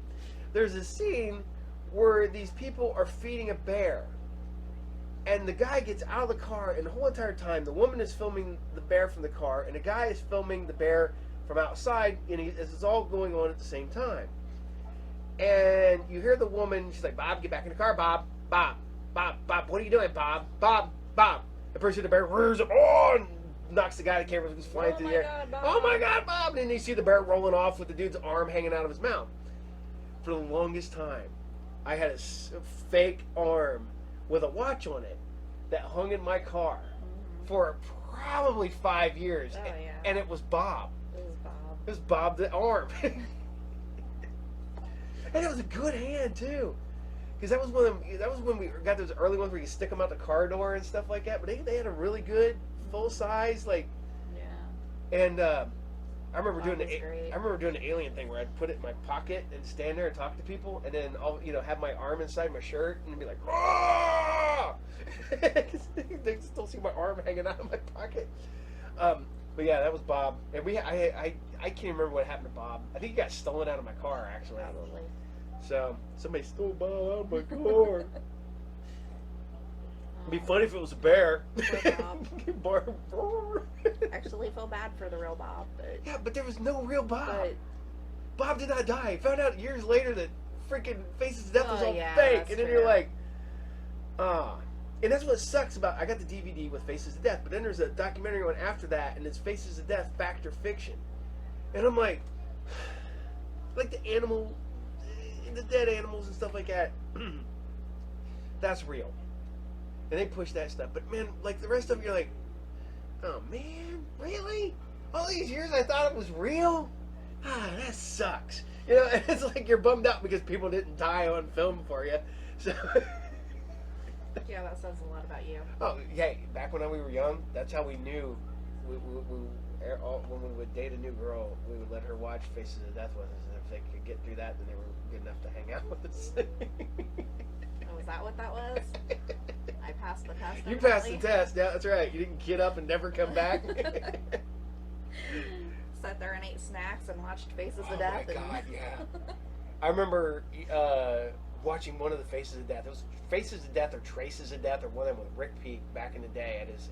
Speaker 1: there's a scene where these people are feeding a bear, and the guy gets out of the car, and the whole entire time the woman is filming the bear from the car, and the guy is filming the bear from outside, and it's all going on at the same time. And you hear the woman, she's like, "Bob, get back in the car, Bob, Bob, Bob, Bob, what are you doing, Bob, Bob, Bob?" The person, the bear rears up, and knocks the guy. The camera goes flying through the air.
Speaker 2: God, Bob.
Speaker 1: Oh my God, Bob! And then you see the bear rolling off with the dude's arm hanging out of his mouth. For the longest time, I had a fake arm with a watch on it that hung in my car for probably 5 years.
Speaker 2: Oh, yeah.
Speaker 1: And it was Bob.
Speaker 2: It was Bob.
Speaker 1: It was Bob the arm. And it was a good hand too, because that was when we got those early ones where you stick them out the car door and stuff like that. But they had a really good full size
Speaker 2: Yeah.
Speaker 1: And I remember
Speaker 2: Bob
Speaker 1: doing
Speaker 2: was great.
Speaker 1: I remember doing the alien thing where I'd put it in my pocket and stand there and talk to people, and then have my arm inside my shirt and be like, "Ah!" They still see my arm hanging out of my pocket. But yeah, that was Bob, and I can't remember what happened to Bob. I think he got stolen out of my car actually.
Speaker 2: Probably.
Speaker 1: So somebody stole Bob out of my car. It'd be funny if it was a bear.
Speaker 2: Poor Bob. Actually, feel bad for the real Bob, but
Speaker 1: Yeah, but there was no real Bob.
Speaker 2: but
Speaker 1: Bob did not die. I found out years later that freaking Faces of Death was
Speaker 2: Oh,
Speaker 1: all
Speaker 2: yeah,
Speaker 1: fake.
Speaker 2: that's
Speaker 1: And then
Speaker 2: true.
Speaker 1: you're like, And that's what sucks about, I got the DVD with Faces of Death, but then there's a documentary one after that, and it's Faces of Death, Fact or Fiction. And I'm like the animal, the dead animals and stuff like that, that's real. And they push that stuff. But man, like the rest of it, you're like, oh man, really? All these years I thought it was real? That sucks. And it's like you're bummed out because people didn't die on film for you. So,
Speaker 2: yeah, that says a lot about you.
Speaker 1: oh, hey, back when we were young, that's how we knew. When we would date a new girl, we would let her watch Faces of Death with us, and if they could get through that, then they were good enough to hang out with us.
Speaker 2: Oh, is that what that was? I passed the test.
Speaker 1: You passed the
Speaker 2: evidently.
Speaker 1: test. Yeah, that's right. You didn't get up and never come back.
Speaker 2: Sat there and ate snacks and watched Faces
Speaker 1: Oh
Speaker 2: of Death.
Speaker 1: my
Speaker 2: and...
Speaker 1: God, yeah. I remember watching one of the Faces of Death. It was Faces of Death or Traces of Death or one of them with Rick Peake back in the day at his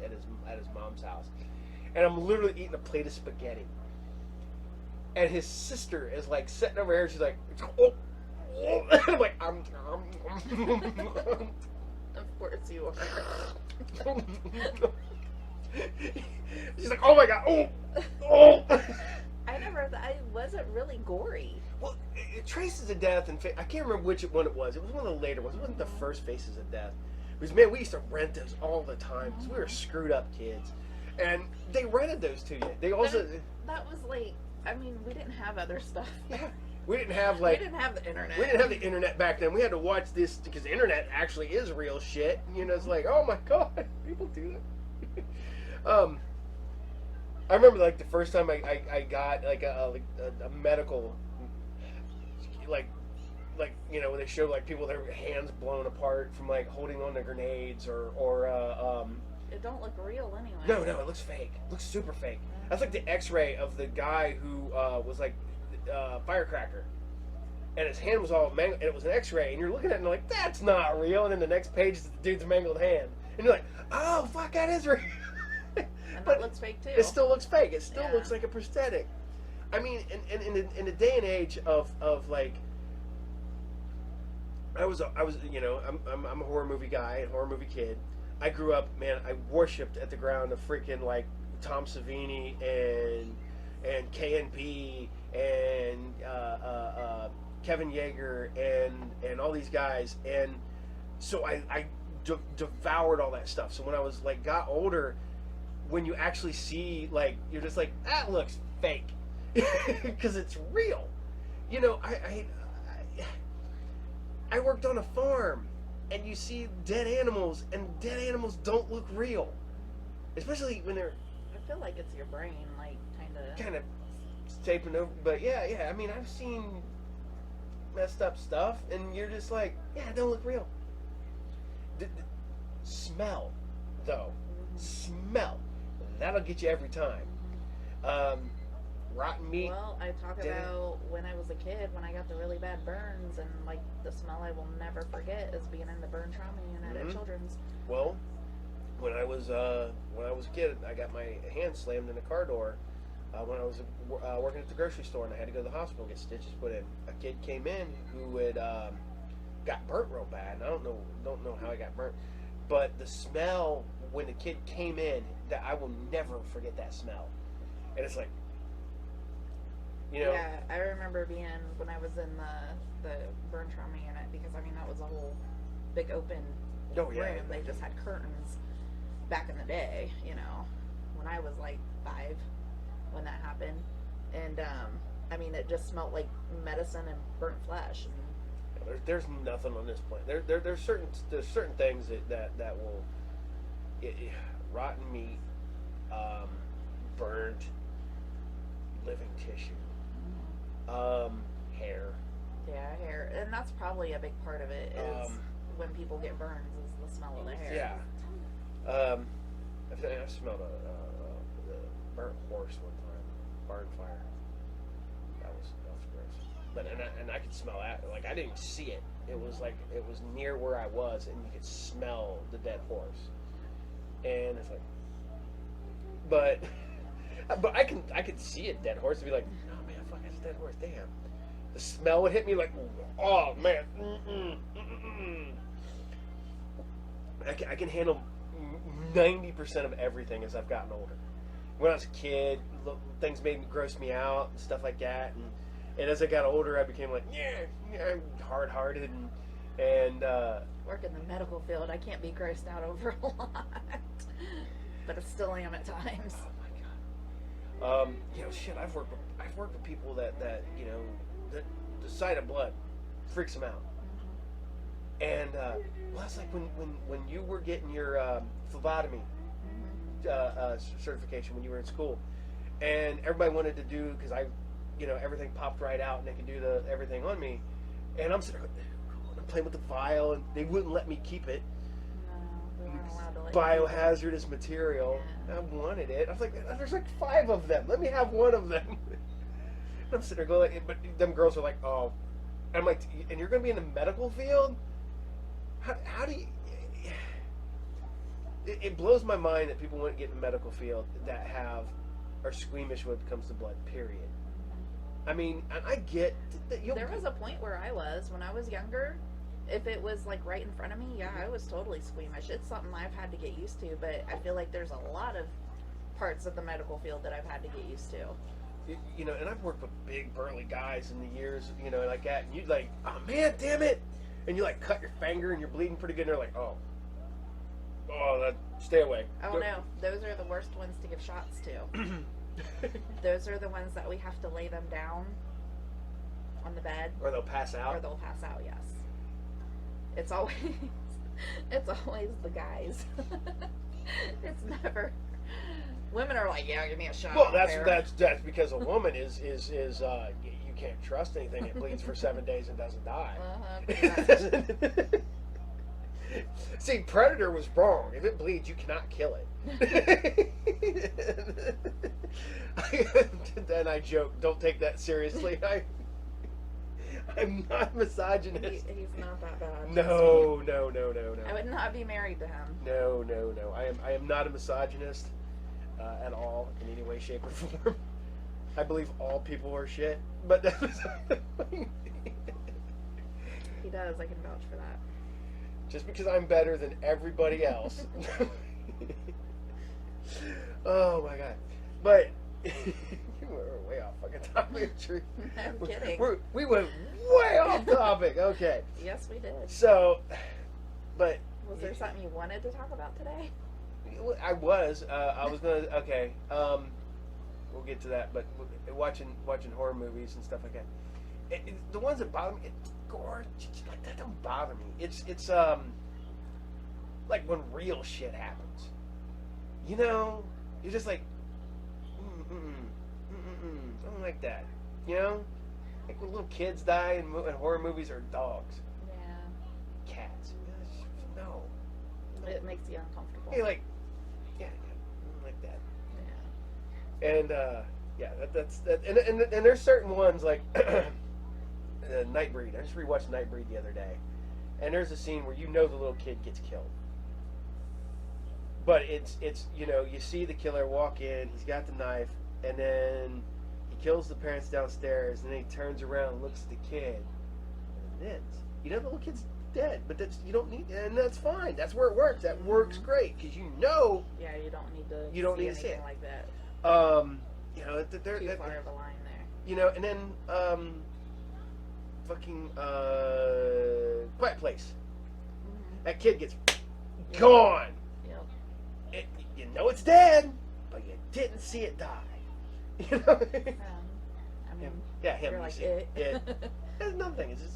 Speaker 1: mom's house. And I'm literally eating a plate of spaghetti. And his sister is like sitting over here. She's like, oh. And I'm like,
Speaker 2: Of course you are.
Speaker 1: She's like, oh my God, oh.
Speaker 2: I wasn't really gory.
Speaker 1: Well, Traces of Death, and I can't remember which one it was. It was one of the later ones. It wasn't the first Faces of Death. Because, man, we used to rent those all the time because we were screwed up kids. And they rented those to you. They also...
Speaker 2: That was like, I mean, we didn't have other stuff.
Speaker 1: Yeah. We didn't have, like...
Speaker 2: We didn't have the internet.
Speaker 1: We didn't have the internet back then. We had to watch this because the internet actually is real shit. It's like, oh my God, people do that. I remember, like, the first time I got, like, a medical... Like, when they show like people with their hands blown apart from like holding on to grenades or
Speaker 2: It don't look real anyway.
Speaker 1: no, it looks fake. It looks super fake. That's like the X-ray of the guy who was like firecracker, and his hand was all mangled. And it was an X-ray, and you're looking at it and you're like, that's not real. And then the next page is the dude's mangled hand, and you're like, oh fuck, that is real.
Speaker 2: And
Speaker 1: But
Speaker 2: that looks fake too.
Speaker 1: it still looks fake. It still
Speaker 2: Yeah.
Speaker 1: looks like a prosthetic. I mean, in the day and age of like. I'm a horror movie guy, a horror movie kid. I grew up, man. I worshipped at the ground of freaking like Tom Savini and K&B and Kevin Yeager and all these guys. And so I devoured all that stuff. So when I was like got older, when you actually see like you're just like that looks fake because it's real. You know, I worked on a farm, and you see dead animals, and dead animals don't look real, especially when they're.
Speaker 2: I feel like it's your brain, like
Speaker 1: Kind of taping over, but yeah. I mean, I've seen messed up stuff, and you're just like, yeah, it don't look real. Smell, though, smell, that'll get you every time. Rotten meat.
Speaker 2: Well, I talk about when I was a kid, when I got the really bad burns, and like the smell I will never forget is being in the burn trauma unit at Children's.
Speaker 1: Well, when I was a kid, I got my hand slammed in a car door when I was working at the grocery store, and I had to go to the hospital and get stitches put in. A kid came in who had got burnt real bad, and I don't know how he got burnt, but the smell when the kid came in, that I will never forget that smell, and it's like. You know,
Speaker 2: yeah, I remember being when I was in the burn trauma unit, because I mean that was a whole big open room. They just had curtains back in the day, you know, when I was like 5 when that happened, and I mean it just smelled like medicine and burnt flesh. And
Speaker 1: there's nothing on this planet. There's certain things that will rotten meat, burned living tissue. Hair.
Speaker 2: Yeah, hair, and that's probably a big part of it. Is when people get burns, is the smell of the hair.
Speaker 1: Yeah. I smelled a burnt horse one time, barn fire. That was gross. But and I could smell that. Like I didn't see it. It was like it was near where I was, and you could smell the dead horse. And it's like, but I could see a dead horse and be like. Dead horse, damn. The smell would hit me like, oh man. I can handle 90% of everything as I've gotten older. When I was a kid, things gross me out and stuff like that, and as I got older, I became like, I'm hard-hearted and
Speaker 2: work in the medical field. I can't be grossed out over a lot, but I still am at times.
Speaker 1: You know, shit. I've worked with people that you know, that the sight of blood freaks them out. And well, that's like when you were getting your phlebotomy certification when you were in school, and everybody wanted to do because everything popped right out and they could do everything on me, and I'm sitting there, I'm playing with the vial, and they wouldn't let me keep it. Biohazardous material. I wanted it. I was like, there's like 5 of them. Let me have one of them. And I'm sitting there going, but them girls are like, oh. I'm like, and you're going to be in the medical field? How do you... It blows my mind that people wouldn't get in the medical field that are squeamish when it comes to blood, period. I mean, I get...
Speaker 2: There was a point where when I was younger, if it was like right in front of me, yeah, I was totally squeamish. It's something I've had to get used to, but I feel like there's a lot of parts of the medical field that I've had to get used to.
Speaker 1: You know, and I've worked with big burly guys in the years, you know, like that, and you'd like, oh man, damn it, and you like cut your finger and you're bleeding pretty good, and they're like, oh, stay away.
Speaker 2: Oh no, those are the worst ones to give shots to. Those are the ones that we have to lay them down on the bed.
Speaker 1: Or they'll pass out.
Speaker 2: Yes. It's always the guys. It's never. Women are like, yeah, give me a shot.
Speaker 1: Well, that's because a woman is you can't trust anything. It bleeds for 7 days and doesn't die. See, Predator was wrong. If it bleeds, you cannot kill it. Then I joke. Don't take that seriously. I'm not misogynist.
Speaker 2: He's not that bad.
Speaker 1: No.
Speaker 2: I would not be married to him.
Speaker 1: No. I am not a misogynist at all in any way, shape, or form. I believe all people are shit, but
Speaker 2: he does. I can vouch for that.
Speaker 1: Just because I'm better than everybody else. Oh my god! But we're way off fucking topic.
Speaker 2: I'm kidding.
Speaker 1: We went way off topic. Okay.
Speaker 2: Yes, we did.
Speaker 1: So, but
Speaker 2: Was there something you wanted to talk about today?
Speaker 1: I was gonna. Okay. We'll get to that, but watching horror movies and stuff like that. The ones that bother me, it's gore. Like that don't bother me. It's like when real shit happens. You know, you're just like, I don't like that. You know, like when little kids die in horror movies or dogs,
Speaker 2: Yeah.
Speaker 1: cats. No.
Speaker 2: It makes you uncomfortable.
Speaker 1: Hey, like, yeah, I don't like that.
Speaker 2: Yeah.
Speaker 1: And yeah, that's that. And there's certain ones like Nightbreed. I just rewatched Nightbreed the other day, and there's a scene where you know the little kid gets killed, but it's you know, you see the killer walk in, he's got the knife, and then he kills the parents downstairs, and then he turns around and looks at the kid, and then you know the little kid's dead, but that's you don't need, and that's fine. That's where it works. That works great because you know.
Speaker 2: Yeah, you don't need to.
Speaker 1: You don't
Speaker 2: see
Speaker 1: need to see
Speaker 2: anything
Speaker 1: it.
Speaker 2: like that.
Speaker 1: You know, they're
Speaker 2: Too far of a line there.
Speaker 1: you know, and then fucking Quiet Place. That kid gets gone.
Speaker 2: Yep.
Speaker 1: You know it's dead, but you didn't see it die. You know?
Speaker 2: I mean,
Speaker 1: Yeah, him.
Speaker 2: you're
Speaker 1: You
Speaker 2: like
Speaker 1: see
Speaker 2: it.
Speaker 1: Yeah. That's nothing. It's just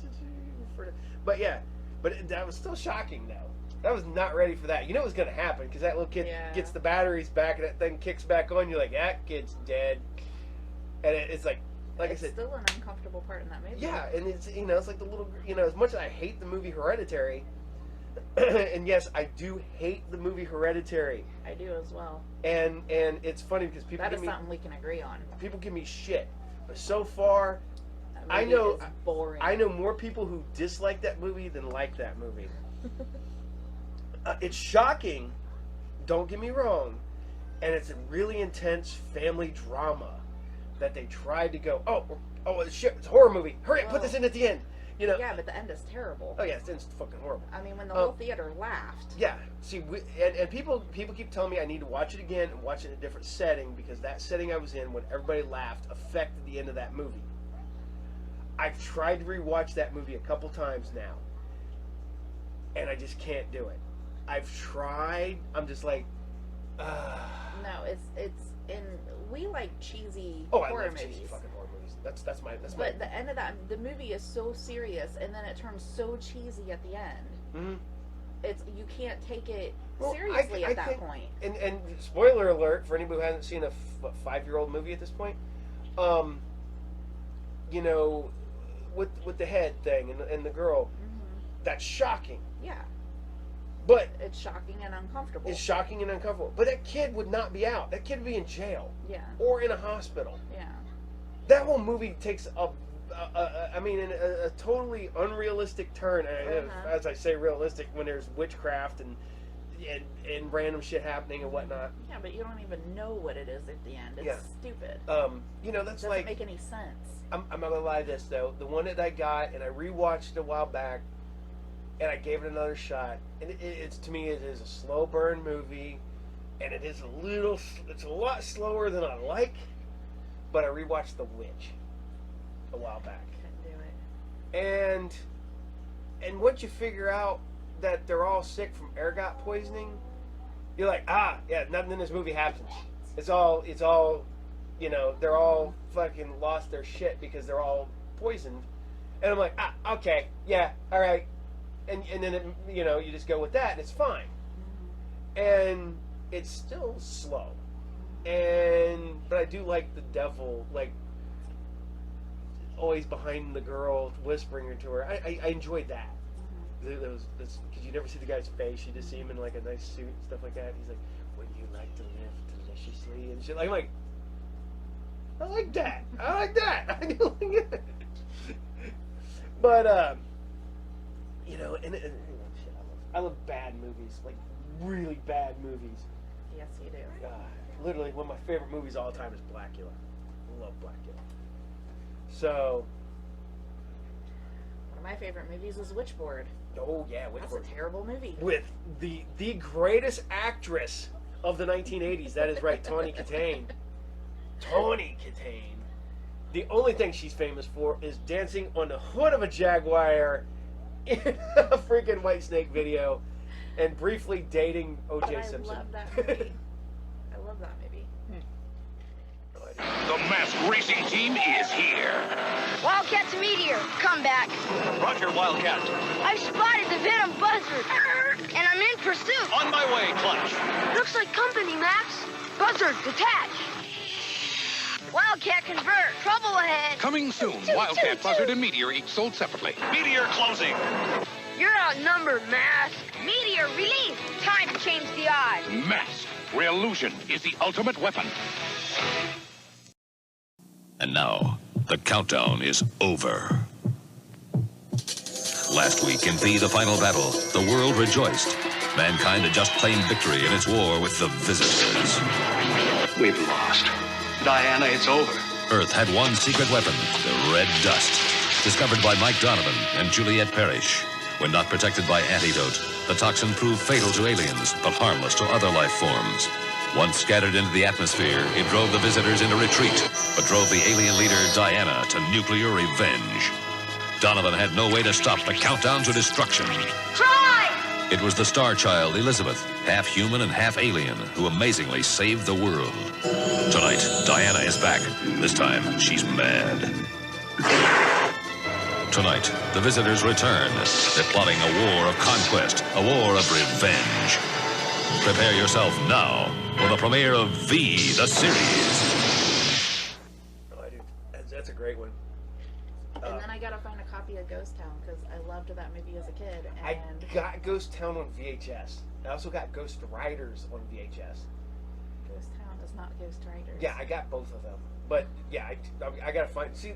Speaker 1: but yeah, that was still shocking though. I was not ready for that. You know it was gonna happen because that little kid gets the batteries back and that thing kicks back on. You're like, that kid's dead, and it's like I
Speaker 2: it's
Speaker 1: said,
Speaker 2: still an uncomfortable part in that movie.
Speaker 1: yeah, and it's you know it's like the little you know as much as I hate the movie Hereditary, and yes I do hate the movie Hereditary,
Speaker 2: I do as well.
Speaker 1: and it's funny because people
Speaker 2: That
Speaker 1: give
Speaker 2: is
Speaker 1: me
Speaker 2: something we can agree on.
Speaker 1: people give me shit, but so far
Speaker 2: That
Speaker 1: I
Speaker 2: movie
Speaker 1: know
Speaker 2: is boring.
Speaker 1: I know more people who dislike that movie than like that movie. It's shocking, don't get me wrong, and it's a really intense family drama that they tried to go, oh shit, it's a horror movie. Hurry up, put this in at the end. You know?
Speaker 2: Yeah, but the end is terrible.
Speaker 1: Oh yeah, it's fucking horrible.
Speaker 2: I mean, when the whole theater laughed.
Speaker 1: Yeah, see, and people keep telling me I need to watch it again and watch it in a different setting because that setting I was in when everybody laughed affected the end of that movie. I've tried to rewatch that movie a couple times now, and I just can't do it. I've tried. I'm just like,
Speaker 2: No, it's in. We like cheesy
Speaker 1: oh, I
Speaker 2: horror
Speaker 1: love
Speaker 2: movies.
Speaker 1: cheesy fucking horror movies. That's my.
Speaker 2: But the end of the movie is so serious, and then it turns so cheesy at the end.
Speaker 1: Mm-hmm.
Speaker 2: It's you can't take it
Speaker 1: Well,
Speaker 2: seriously
Speaker 1: I
Speaker 2: at that
Speaker 1: think,
Speaker 2: point.
Speaker 1: And spoiler alert for anybody who hasn't seen a 5-year-old movie at this point, you know, with the head thing and the girl, that's shocking.
Speaker 2: Yeah.
Speaker 1: But
Speaker 2: it's shocking and uncomfortable.
Speaker 1: It's shocking and uncomfortable. But that kid would not be out. That kid would be in jail.
Speaker 2: Yeah.
Speaker 1: Or in a hospital.
Speaker 2: Yeah.
Speaker 1: That whole movie takes a totally unrealistic turn. As I say, realistic when there's witchcraft and random shit happening and whatnot.
Speaker 2: Yeah, but you don't even know what it is at the end. It's stupid.
Speaker 1: You know, that's
Speaker 2: doesn't
Speaker 1: like
Speaker 2: make any sense.
Speaker 1: I'm not gonna lie this though. The one that I got and I rewatched a while back, and I gave it another shot. And it's to me it is a slow burn movie, and it's a lot slower than I like. But I rewatched The Witch a while back.
Speaker 2: Couldn't do it.
Speaker 1: And once you figure out that they're all sick from ergot poisoning, you're like, yeah, nothing in this movie happens. It's all, you know, they're all fucking lost their shit because they're all poisoned. And I'm like, okay, yeah, all right. And then, you know, you just go with that and it's fine. And it's still slow. But I do like the devil, like, always behind the girl, whispering to her. I enjoyed that. Because you never see the guy's face, you just see him in like a nice suit and stuff like that. He's like, "Would you like to live deliciously?" and shit. I'm like, I like that. I like that. I do like it. But you know, and shit, I love bad movies, like really bad movies.
Speaker 2: Yes, you do.
Speaker 1: Literally, one of my favorite movies of all time is Blackula. I love Blackula. So.
Speaker 2: One of my favorite movies is Witchboard.
Speaker 1: Oh yeah,
Speaker 2: That's a terrible movie.
Speaker 1: With the greatest actress of the 1980s. That is right, Tawny Kitaen. Tawny Kitaen. The only thing she's famous for is dancing on the hood of a Jaguar in a freaking Whitesnake video. and briefly dating
Speaker 2: But
Speaker 1: O.J.
Speaker 2: I
Speaker 1: Simpson.
Speaker 2: love that movie. I love that movie.
Speaker 8: The masked racing team is here.
Speaker 6: Wildcat's a meteor. Come back.
Speaker 8: Roger, Wildcat.
Speaker 6: I've spotted the Venom Buzzard, and I'm in pursuit.
Speaker 8: On my way, Clutch.
Speaker 6: Looks like company, Max. Buzzard, detach. Wildcat convert. Trouble ahead.
Speaker 8: Coming soon. Wildcat, Buzzard, and Meteor each sold separately. Meteor closing.
Speaker 6: You're outnumbered, Mask. Meteor release. Time to change the odds.
Speaker 8: Mask. Reillusion is the ultimate weapon.
Speaker 9: And now, the countdown is over. Last week in the final battle, the world rejoiced. Mankind had just claimed victory in its war with the Visitors.
Speaker 10: We've lost. Diana, it's over.
Speaker 9: Earth had one secret weapon, the red dust, discovered by Mike Donovan and Juliette Parrish. When not protected by antidote, the toxin proved fatal to aliens, but harmless to other life forms. Once scattered into the atmosphere, it drove the Visitors into retreat, but drove the alien leader, Diana, to nuclear revenge. Donovan had no way to stop the countdown to destruction.
Speaker 6: Try!
Speaker 9: It was the star child, Elizabeth, half human and half alien, who amazingly saved the world. Tonight, Diana is back. This time, she's mad. Tonight, the Visitors return. They're plotting a war of conquest, a war of revenge. Prepare yourself now for the premiere of the series.
Speaker 1: Oh, dude, that's a great one.
Speaker 2: And then I gotta find a copy of Ghost Town because I loved that movie as a kid. And
Speaker 1: I got Ghost Town on VHS. I also got Ghost Riders on VHS.
Speaker 2: Ghost Town is not Ghost Riders.
Speaker 1: Yeah, I got both of them. But yeah, I gotta find. See,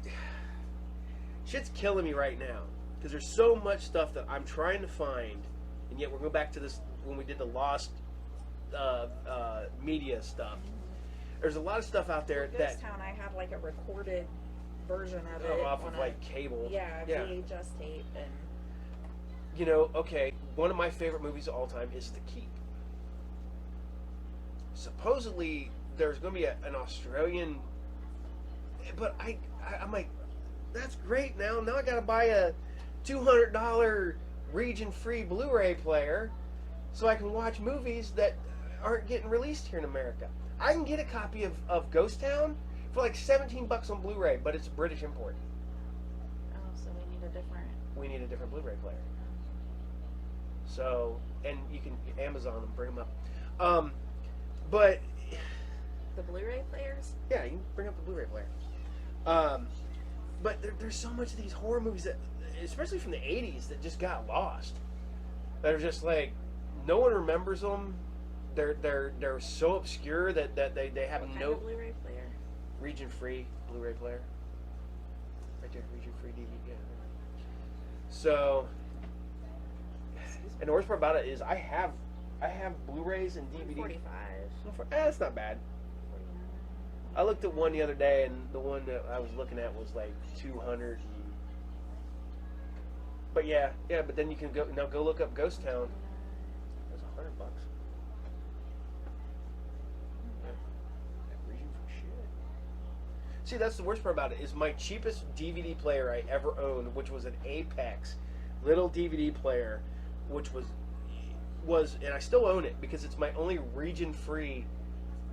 Speaker 1: shit's killing me right now because there's so much stuff that I'm trying to find, and yet we're going back to this when we did the lost media stuff. There's a lot of stuff out there
Speaker 2: Ghost Town, I had like a recorded version of it
Speaker 1: off
Speaker 2: on
Speaker 1: of like cable.
Speaker 2: Yeah, VHS tape, and
Speaker 1: you know, okay, one of my favorite movies of all time is The Keep. Supposedly there's going to be an Australian, but I'm like, that's great. Now I got to buy a $200 region-free Blu-ray player so I can watch movies that aren't getting released here in America. I can get a copy of Ghost Town for like $17 on Blu-ray, but it's a British import.
Speaker 2: oh, so
Speaker 1: We need a different Blu-ray player. So, and you can Amazon them, bring them up. But
Speaker 2: the Blu-ray players.
Speaker 1: yeah, you can bring up the Blu-ray player. But there's so much of these horror movies that, especially from the 80s, that just got lost. That are just like, no one remembers them. They're so obscure that they have
Speaker 2: What kind
Speaker 1: no
Speaker 2: of Blu-ray player?
Speaker 1: region-free Blu-ray player. Right there, region-free DVD. Yeah. So, and the worst part about it is I have Blu-rays and DVD.
Speaker 2: 45.
Speaker 1: That's not bad. I looked at one the other day, and the one that I was looking at was like 200. But yeah, but then you can go look up Ghost Town. That's $100. Yeah. Region for shit. See, that's the worst part about it is my cheapest DVD player I ever owned, which was an Apex little DVD player, which was, and I still own it because it's my only region-free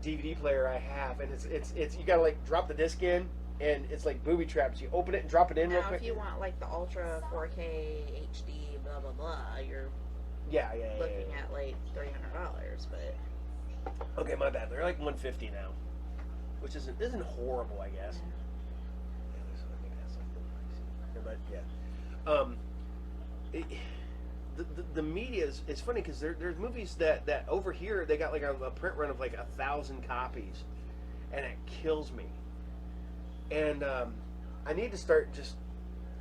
Speaker 1: DVD player I have, and it's you gotta like drop the disc in, and it's like booby traps. You open it and drop it in real
Speaker 2: Now,
Speaker 1: quick.
Speaker 2: if you want like the Ultra 4K HD, blah blah blah, you're looking at like $300, but
Speaker 1: okay, my bad. They're like $150 now, which isn't horrible, I guess. But yeah, the media is funny because there's movies that over here they got like a print run of like 1,000 copies, and it kills me. And I need to start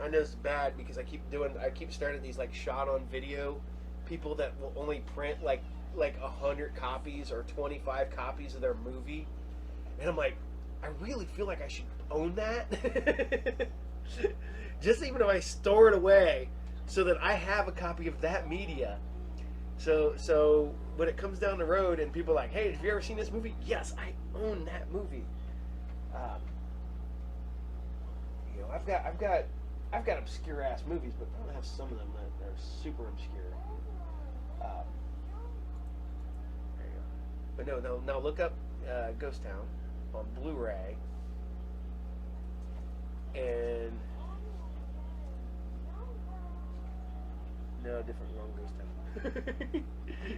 Speaker 1: I know it's bad because I keep starting these like shot on video people that will only print like 100 copies or 25 copies of their movie, and I'm like, I really feel like I should own that. Just even if I store it away so that I have a copy of that media. So when it comes down the road and people are like, hey, have you ever seen this movie? Yes, I own that movie. You know, I've got obscure ass movies, but I don't have some of them that are super obscure. But no. Look up Ghost Town on Blu-ray, and no, wrong Ghost Town.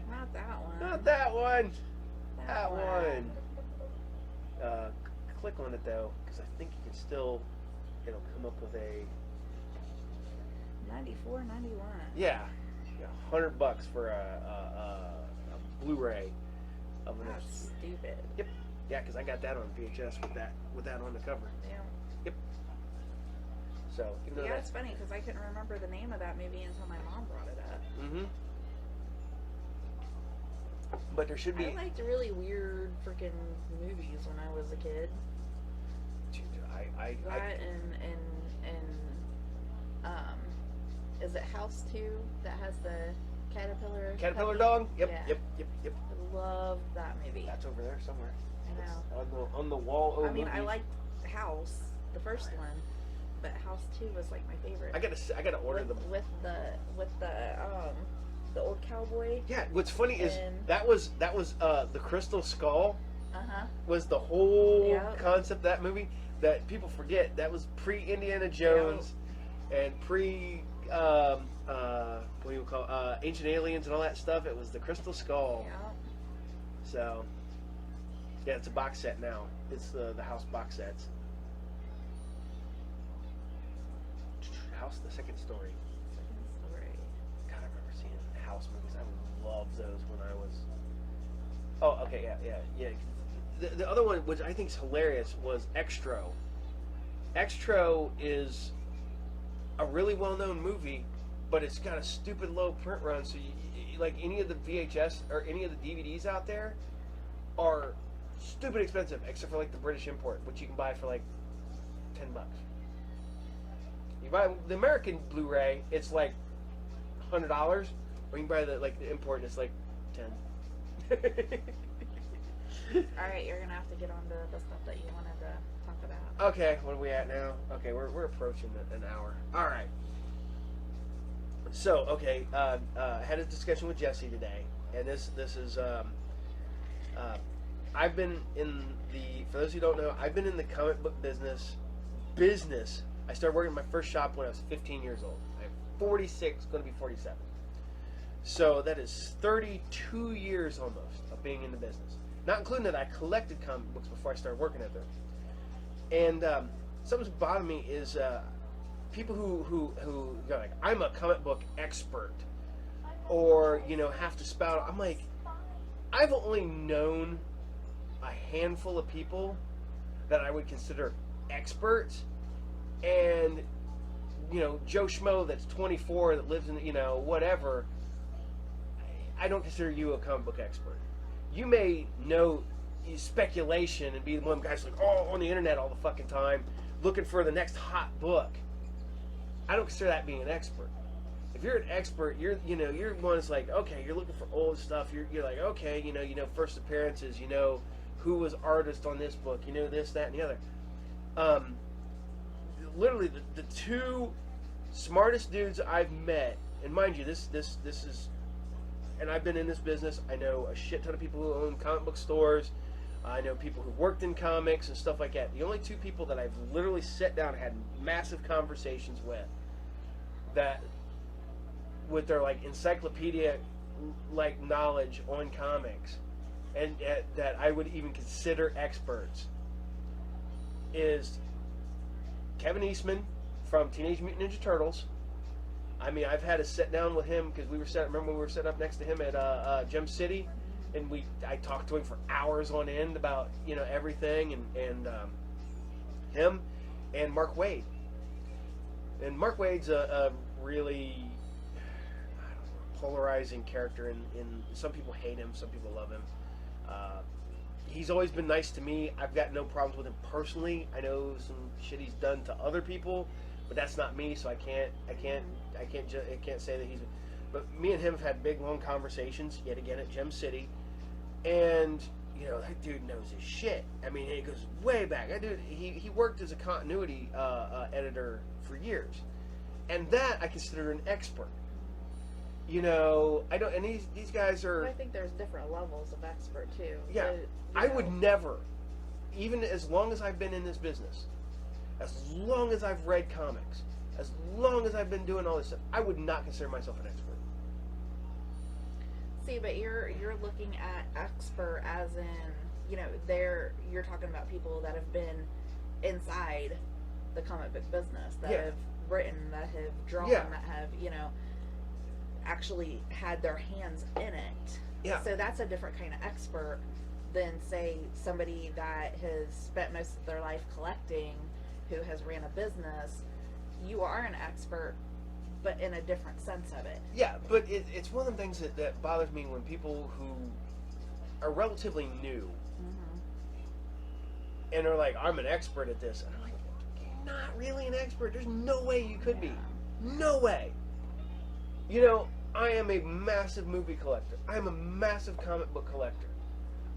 Speaker 2: Not that one.
Speaker 1: Not that one.
Speaker 2: That
Speaker 1: one. Click on it though, because I think you can still. It'll come up with a.
Speaker 2: 94.91.
Speaker 1: Yeah, $100 for a Blu-ray of an
Speaker 2: That's
Speaker 1: episode.
Speaker 2: stupid.
Speaker 1: Yep. Yeah, because I got that on VHS with that on the cover.
Speaker 2: Yeah.
Speaker 1: Yep. So even though
Speaker 2: Yeah, it's funny because I couldn't remember the name of that movie until my mom brought it up.
Speaker 1: Mm-hmm. But there should be.
Speaker 2: I liked really weird freaking movies when I was a kid. That and is it House 2 that has the caterpillar puppy?
Speaker 1: Dog? Yep,
Speaker 2: Yeah.
Speaker 1: yep.
Speaker 2: I love that movie.
Speaker 1: That's over there somewhere.
Speaker 2: I know.
Speaker 1: It's on the wall.
Speaker 2: I mean, I liked House, the first one, but House 2 was like my favorite.
Speaker 1: I gotta order them
Speaker 2: with the old cowboy.
Speaker 1: Yeah, what's funny is
Speaker 2: and-
Speaker 1: that was the Crystal Skull
Speaker 2: Uh-huh.
Speaker 1: was the whole
Speaker 2: Yep.
Speaker 1: concept of that movie that people forget. That was pre Indiana Jones and pre what do you call Ancient Aliens and all that stuff. It was the Crystal Skull.
Speaker 2: Yeah.
Speaker 1: So yeah, it's a box set now. It's the House box sets. House, the second story. God, I remember seeing House movies. I loved those when I was. Oh, okay, yeah. The other one, which I think is hilarious, was Extro. Extro is a really well-known movie, but it's got a stupid low print run. So, you, like any of the VHS or any of the DVDs out there, are stupid expensive, except for like the British import, which you can buy for like $10. You buy the American Blu-ray, it's like $100, or you can buy the import, and it's like $10.
Speaker 2: All right, you're gonna have to get on to the stuff that you wanted to talk about.
Speaker 1: Okay, what are we at now? Okay, we're approaching an hour. All right. So, okay, I had a discussion with Jesse today, and this is I've been in the, for those who don't know, I've been in the comic book business. I started working at my first shop when I was 15 years old. I'm 46, going to be 47. So that is 32 years almost of being in the business. Not including that I collected comic books before I started working at them. And something's bothering me is people who go like, I'm a comic book expert, or have to spout. I'm like, I've only known a handful of people that I would consider experts, and Joe Schmo that's 24 that lives in whatever. I don't consider you a comic book expert. You may know speculation and be one of the guys like, on the internet all the fucking time looking for the next hot book. I don't consider that being an expert. If you're an expert, you're one that's like, okay, you're looking for old stuff. You're like, okay, first appearances, who was artist on this book, this, that, and the other. Literally the two smartest dudes I've met, and mind you, this is, and I've been in this business. I know a shit ton of people who own comic book stores. I know people who've worked in comics and stuff like that. The only two people that I've literally sat down and had massive conversations with their encyclopedia knowledge on comics, and that I would even consider experts, is Kevin Eastman from Teenage Mutant Ninja Turtles. I mean, I've had to sit down with him because remember when we were set up next to him at Gem City, and I talked to him for hours on end about everything, and him and Mark Waid. And Mark Waid's a really polarizing character, and some people hate him, some people love him. He's always been nice to me. I've got no problems with him personally. I know some shit he's done to other people, but that's not me, so I can't say that he's. But me and him have had big, long conversations yet again at Gem City, and that dude knows his shit. I mean, it goes way back. That dude, he worked as a continuity editor for years, and that I consider an expert. You know, I don't, and these guys are.
Speaker 2: I think there's different levels of expert too.
Speaker 1: Yeah,
Speaker 2: So,
Speaker 1: I would never, even as long as I've been in this business, as long as I've read comics, as long as I've been doing all this stuff, I would not consider myself an expert.
Speaker 2: See, but you're looking at expert as in, you know, you're talking about people that have been inside the comic book business, that have written, that have drawn, that have, you know, actually had their hands in it.
Speaker 1: Yeah.
Speaker 2: So that's a different kind of expert than, say, somebody that has spent most of their life collecting, who has ran a business. You are an expert, but in a different sense of it.
Speaker 1: Yeah, but it's one of the things that bothers me when people who are relatively new and are like, I'm an expert at this. And I'm like, you're not really an expert. There's no way you could be. No way. You know, I am a massive movie collector. I'm a massive comic book collector.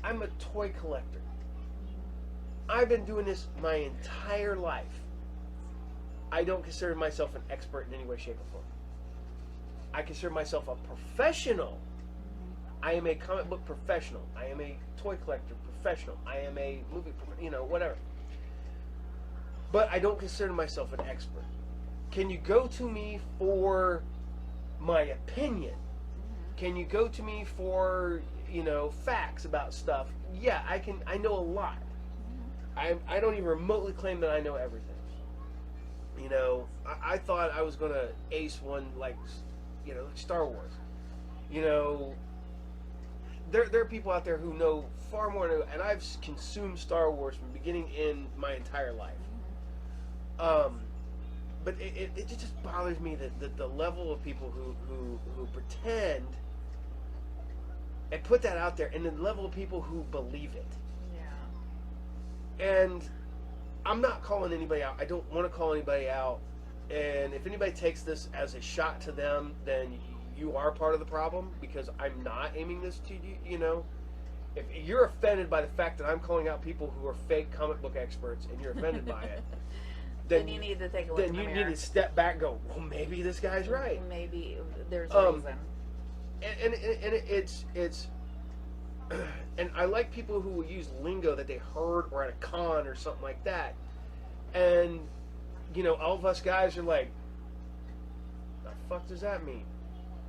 Speaker 1: I'm a toy collector. I've been doing this my entire life. I don't consider myself an expert in any way, shape, or form. I consider myself a professional. I am a comic book professional. I am a toy collector professional. I am a movie, you know, whatever. But I don't consider myself an expert. Can you go to me for my opinion? Can you go to me for, you know, facts about stuff? Yeah, I can. I know a lot. I don't even remotely claim that I know everything. You know, I thought I was gonna ace one, like, you know, like Star Wars. You know, there are people out there who know far more than, and I've consumed Star Wars from beginning in my entire life. But it just bothers me that the level of people who pretend and put that out there, and the level of people who believe it. Yeah. And I'm not calling anybody out. I don't want to call anybody out. And if anybody takes this as a shot to them, then you are part of the problem, because I'm not aiming this to you. You know, if you're offended by the fact that I'm calling out people who are fake comic book experts, and you're offended by it,
Speaker 2: then you need to take a look.
Speaker 1: Then you need to step back and go, well, maybe this guy's right.
Speaker 2: Maybe there's a reason.
Speaker 1: And it's and I like people who will use lingo that they heard or at a con or something like that. And, you know, all of us guys are like, the fuck does that mean?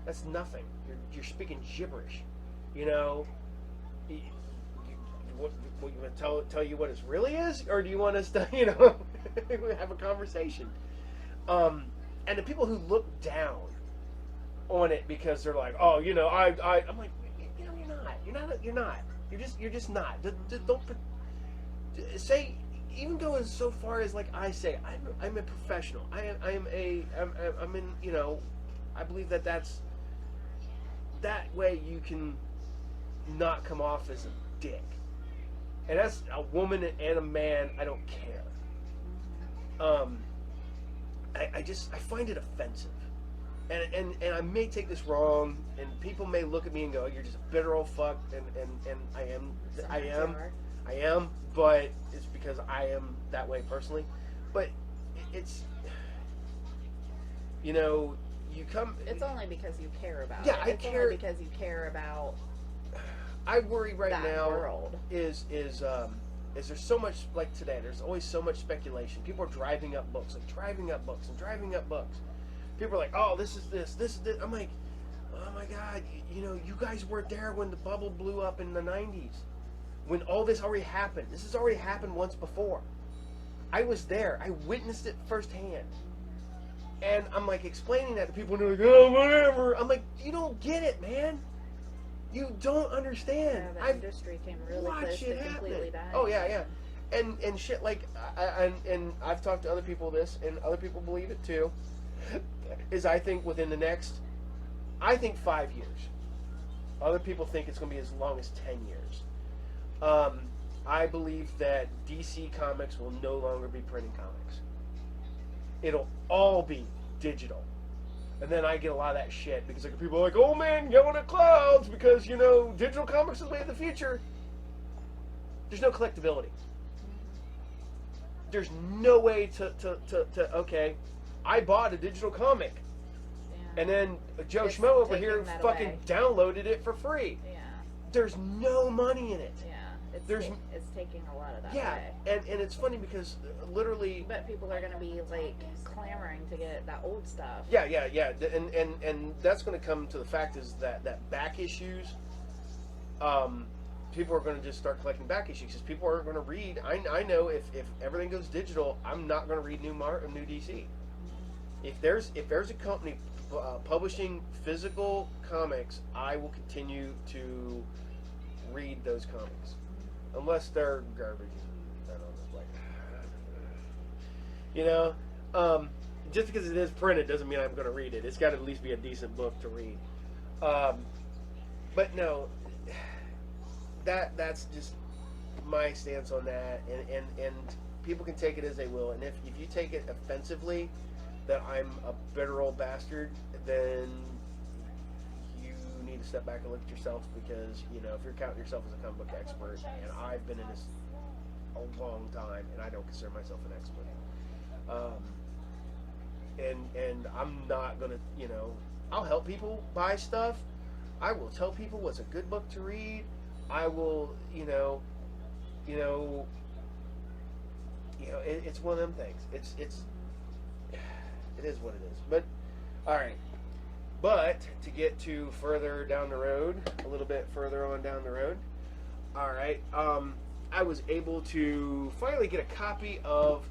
Speaker 1: That's nothing. You're speaking gibberish. You know, what you want to tell you what it really is? Or do you want us to, you know, have a conversation? And the people who look down on it because they're like, oh, you know, I'm like, you know, you're not. You're just not. Don't say. Even go as so far as, like I say, I'm a professional. I'm in, you know, I believe that's that way you can not come off as a dick. And as a woman and a man, I don't care. I find it offensive. And I may take this wrong, and people may look at me and go, "You're just a bitter old fuck," and I am, but it's because I am that way personally. But it's, you know, you come.
Speaker 2: It's only because you care about it.
Speaker 1: Yeah, I
Speaker 2: it's
Speaker 1: care
Speaker 2: only because you care about.
Speaker 1: I worry right
Speaker 2: that
Speaker 1: now.
Speaker 2: World.
Speaker 1: Is there's so much, like today? There's always so much speculation. People are driving up books. People are like, oh, this is this. I'm like, oh my God, you know, you guys weren't there when the bubble blew up in the 90s. When all this already happened. This has already happened once before. I was there. I witnessed it firsthand. And I'm like explaining that to people, and they're like, oh, whatever. I'm like, you don't get it, man. You don't understand.
Speaker 2: Yeah, the industry came really close to completely dying.
Speaker 1: Oh, yeah. And shit, like, and I've talked to other people this, and other people believe it too, is I think within the next, 5 years. Other people think it's going to be as long as 10 years. I believe that DC Comics will no longer be printing comics. It'll all be digital. And then I get a lot of that shit because like people are like, oh man, go in the clouds because, you know, digital comics is the way of the future. There's no collectability. There's no way to okay, I bought a digital comic. And then Joe
Speaker 2: It's
Speaker 1: Schmo over
Speaker 2: taking
Speaker 1: here
Speaker 2: that
Speaker 1: fucking
Speaker 2: away.
Speaker 1: downloaded it for free.
Speaker 2: Yeah.
Speaker 1: There's no money in it.
Speaker 2: Yeah. It's taking a lot of that
Speaker 1: Yeah,
Speaker 2: away.
Speaker 1: and it's funny because literally.
Speaker 2: But people are going to be like clamoring to get that old stuff.
Speaker 1: Yeah, and that's going to come to the fact is that back issues. People are going to just start collecting back issues because people aren't going to read. I know if everything goes digital, I'm not going to read new DC. If there's a company publishing physical comics, I will continue to read those comics, unless they're garbage. And I don't know, like, just because it is printed doesn't mean I'm going to read it. It's got to at least be a decent book to read. But no, that's just my stance on that, and people can take it as they will. And if you take it offensively, that I'm a bitter old bastard, then you need to step back and look at yourself, because if you're counting yourself as a comic book expert, and I've been in this a long time, and I don't consider myself an expert. And I'm not gonna, I'll help people buy stuff. I will tell people what's a good book to read. I will, it's one of them things. It is what it is. But, all right. But to get to further down the road, a little bit further on down the road, all right. I was able to finally get a copy of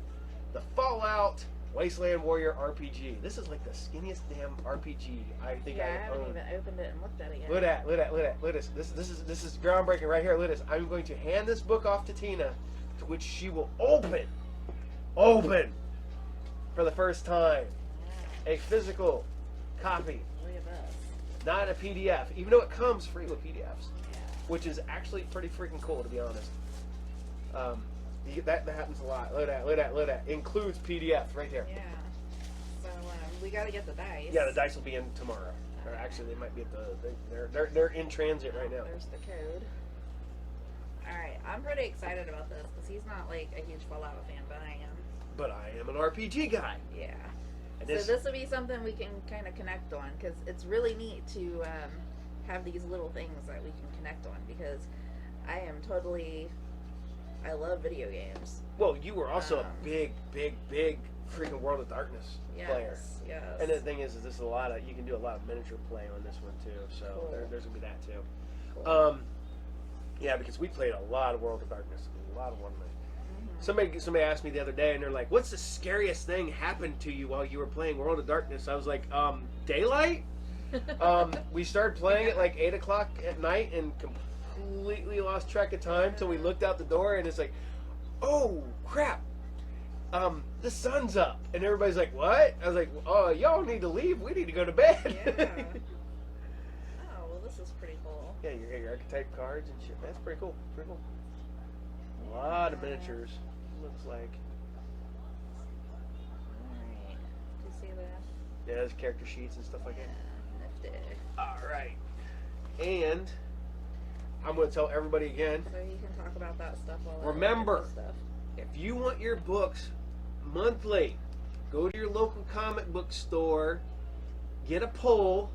Speaker 1: the Fallout Wasteland Warrior RPG. This is like the skinniest damn RPG I think I
Speaker 2: haven't
Speaker 1: own.
Speaker 2: even opened it and looked at it yet.
Speaker 1: Look at this is groundbreaking right here. Look, I'm going to hand this book off to Tina, to which she will open for the first time a physical copy,
Speaker 2: Look at this.
Speaker 1: not a PDF, even though it comes free with PDFs, which is actually pretty freaking cool, to be honest. That happens a lot. Look at that. Includes PDFs right there.
Speaker 2: Yeah. So we got to get the dice.
Speaker 1: Yeah, the dice will be in tomorrow. Or actually, they might be at they're in transit right now.
Speaker 2: There's the code. All right, I'm pretty excited about this because he's not like a huge Fallout fan, but I am.
Speaker 1: But I am an RPG guy.
Speaker 2: Yeah.
Speaker 1: And
Speaker 2: So this will be something we can kind of connect on, because it's really neat to have these little things that we can connect on, because I am totally, I love video games.
Speaker 1: Well, you were also a big freaking World of Darkness player.
Speaker 2: Yes.
Speaker 1: And the thing is this is you can do a lot of miniature play on this one too. So
Speaker 2: Cool.
Speaker 1: there's gonna be that too.
Speaker 2: Cool.
Speaker 1: Yeah, because we played a lot of World of Darkness, a lot of Wonderland. Somebody asked me the other day, and they're like, "What's the scariest thing happened to you while you were playing World of Darkness?" I was like, "Daylight." We started playing at like 8 o'clock at night and completely lost track of time till we looked out the door, and it's like, "Oh crap, the sun's up," and everybody's like, "What?" I was like, "Oh, y'all need to leave. We need to go to bed."
Speaker 2: Yeah. Oh, well, this is pretty cool.
Speaker 1: Yeah, you got your archetype cards and shit. That's pretty cool. Pretty cool. A lot of miniatures. Looks like.
Speaker 2: Alright. Do you see that?
Speaker 1: Yeah, there's character sheets and stuff like that.
Speaker 2: Nifty.
Speaker 1: Alright. And I'm going to tell everybody again.
Speaker 2: So you can talk about that stuff while I
Speaker 1: Remember,
Speaker 2: look at this stuff.
Speaker 1: if you want your books monthly, go to your local comic book store, get a poll.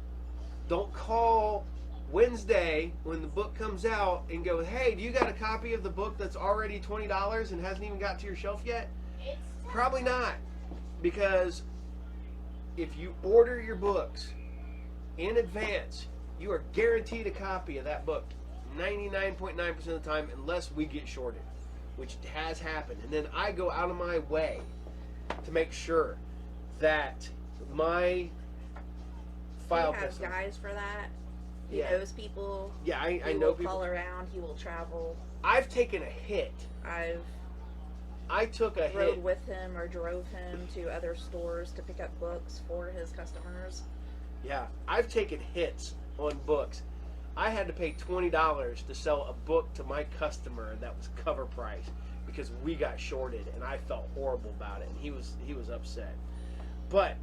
Speaker 1: Don't call Wednesday when the book comes out and go, "Hey, do you got a copy of the book that's already $20 and hasn't even got to your shelf yet?" Probably not, because if you order your books in advance, you are guaranteed a copy of that book 99.9% of the time, unless we get shorted, which has happened. And then I go out of my way to make sure that my file
Speaker 2: He has
Speaker 1: system.
Speaker 2: guys for that. He
Speaker 1: Yeah.
Speaker 2: knows people.
Speaker 1: Yeah, I
Speaker 2: He
Speaker 1: know
Speaker 2: will
Speaker 1: people.
Speaker 2: call around. He will travel.
Speaker 1: I've taken a hit. I took a
Speaker 2: Rode
Speaker 1: hit.
Speaker 2: with him or drove him to other stores to pick up books for his customers.
Speaker 1: Yeah, I've taken hits on books. I had to pay $20 to sell a book to my customer that was cover price because we got shorted, and I felt horrible about it, and he was upset. But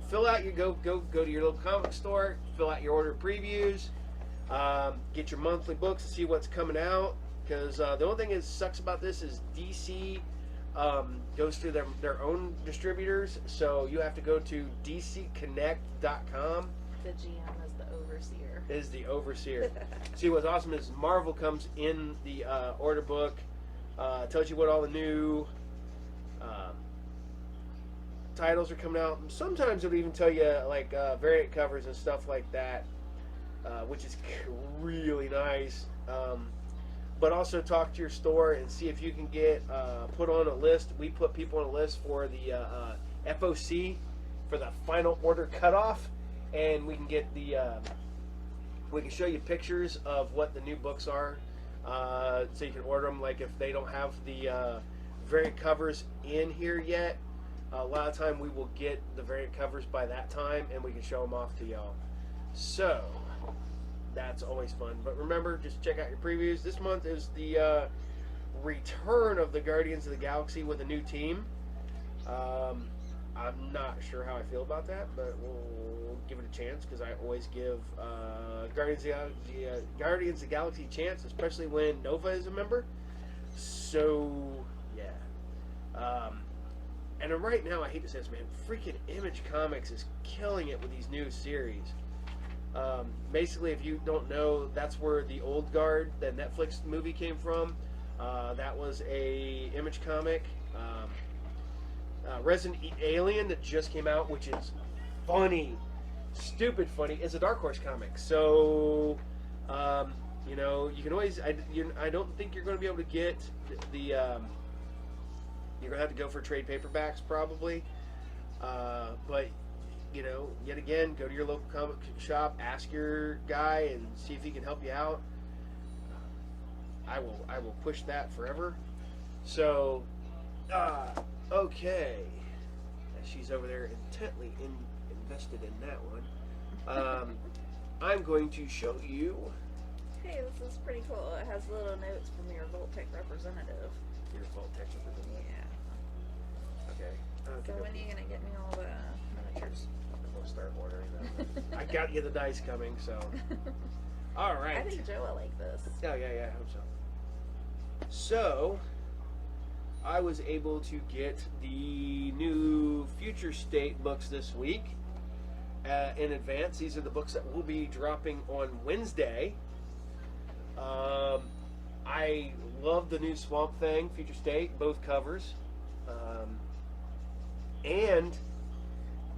Speaker 1: fill out your go to your local comic store, fill out your order previews, get your monthly books to see what's coming out. Because the only thing that sucks about this is DC goes through their own distributors, so you have to go to dcconnect.com.
Speaker 2: The GM is the overseer.
Speaker 1: Is the overseer. See, what's awesome is Marvel comes in the order book, tells you what all the new titles are coming out. Sometimes it'll even tell you like variant covers and stuff like that, which is really nice. But also talk to your store and see if you can get put on a list. We put people on a list for the FOC for the final order cutoff, and we can get the we can show you pictures of what the new books are, so you can order them. Like if they don't have the variant covers in here yet, a lot of time we will get the variant covers by that time, and we can show them off to y'all. So that's always fun. But remember, just check out your previews. This month is the return of the Guardians of the Galaxy with a new team. I'm not sure how I feel about that, but we'll give it a chance because I always give Guardians of the Galaxy a chance, especially when Nova is a member. So, yeah. And right now, I hate to say this, man, freaking Image Comics is killing it with these new series. Basically, if you don't know, that's where the Old Guard, the Netflix movie, came from. That was a Image comic. Resident Alien that just came out, which is funny, stupid funny, is a Dark Horse comic. So, you know, you can always. I don't think you're going to be able to get the. You're going to have to go for trade paperbacks probably, but. You know, yet again, go to your local comic shop, ask your guy, and see if he can help you out. I will push that forever. So, okay. She's over there intently invested in that one. I'm going to show you.
Speaker 2: Hey, this is pretty cool. It has little notes from your Voltec representative.
Speaker 1: Your Voltec representative.
Speaker 2: Yeah.
Speaker 1: Okay.
Speaker 2: So when are you gonna get me all the miniatures?
Speaker 1: We'll start ordering them. I got you the dice coming, so. All right.
Speaker 2: I think Joe will like this.
Speaker 1: Oh, yeah, I hope so. So, I was able to get the new Future State books this week in advance. These are the books that will be dropping on Wednesday. I love the new Swamp Thing, Future State, both covers. And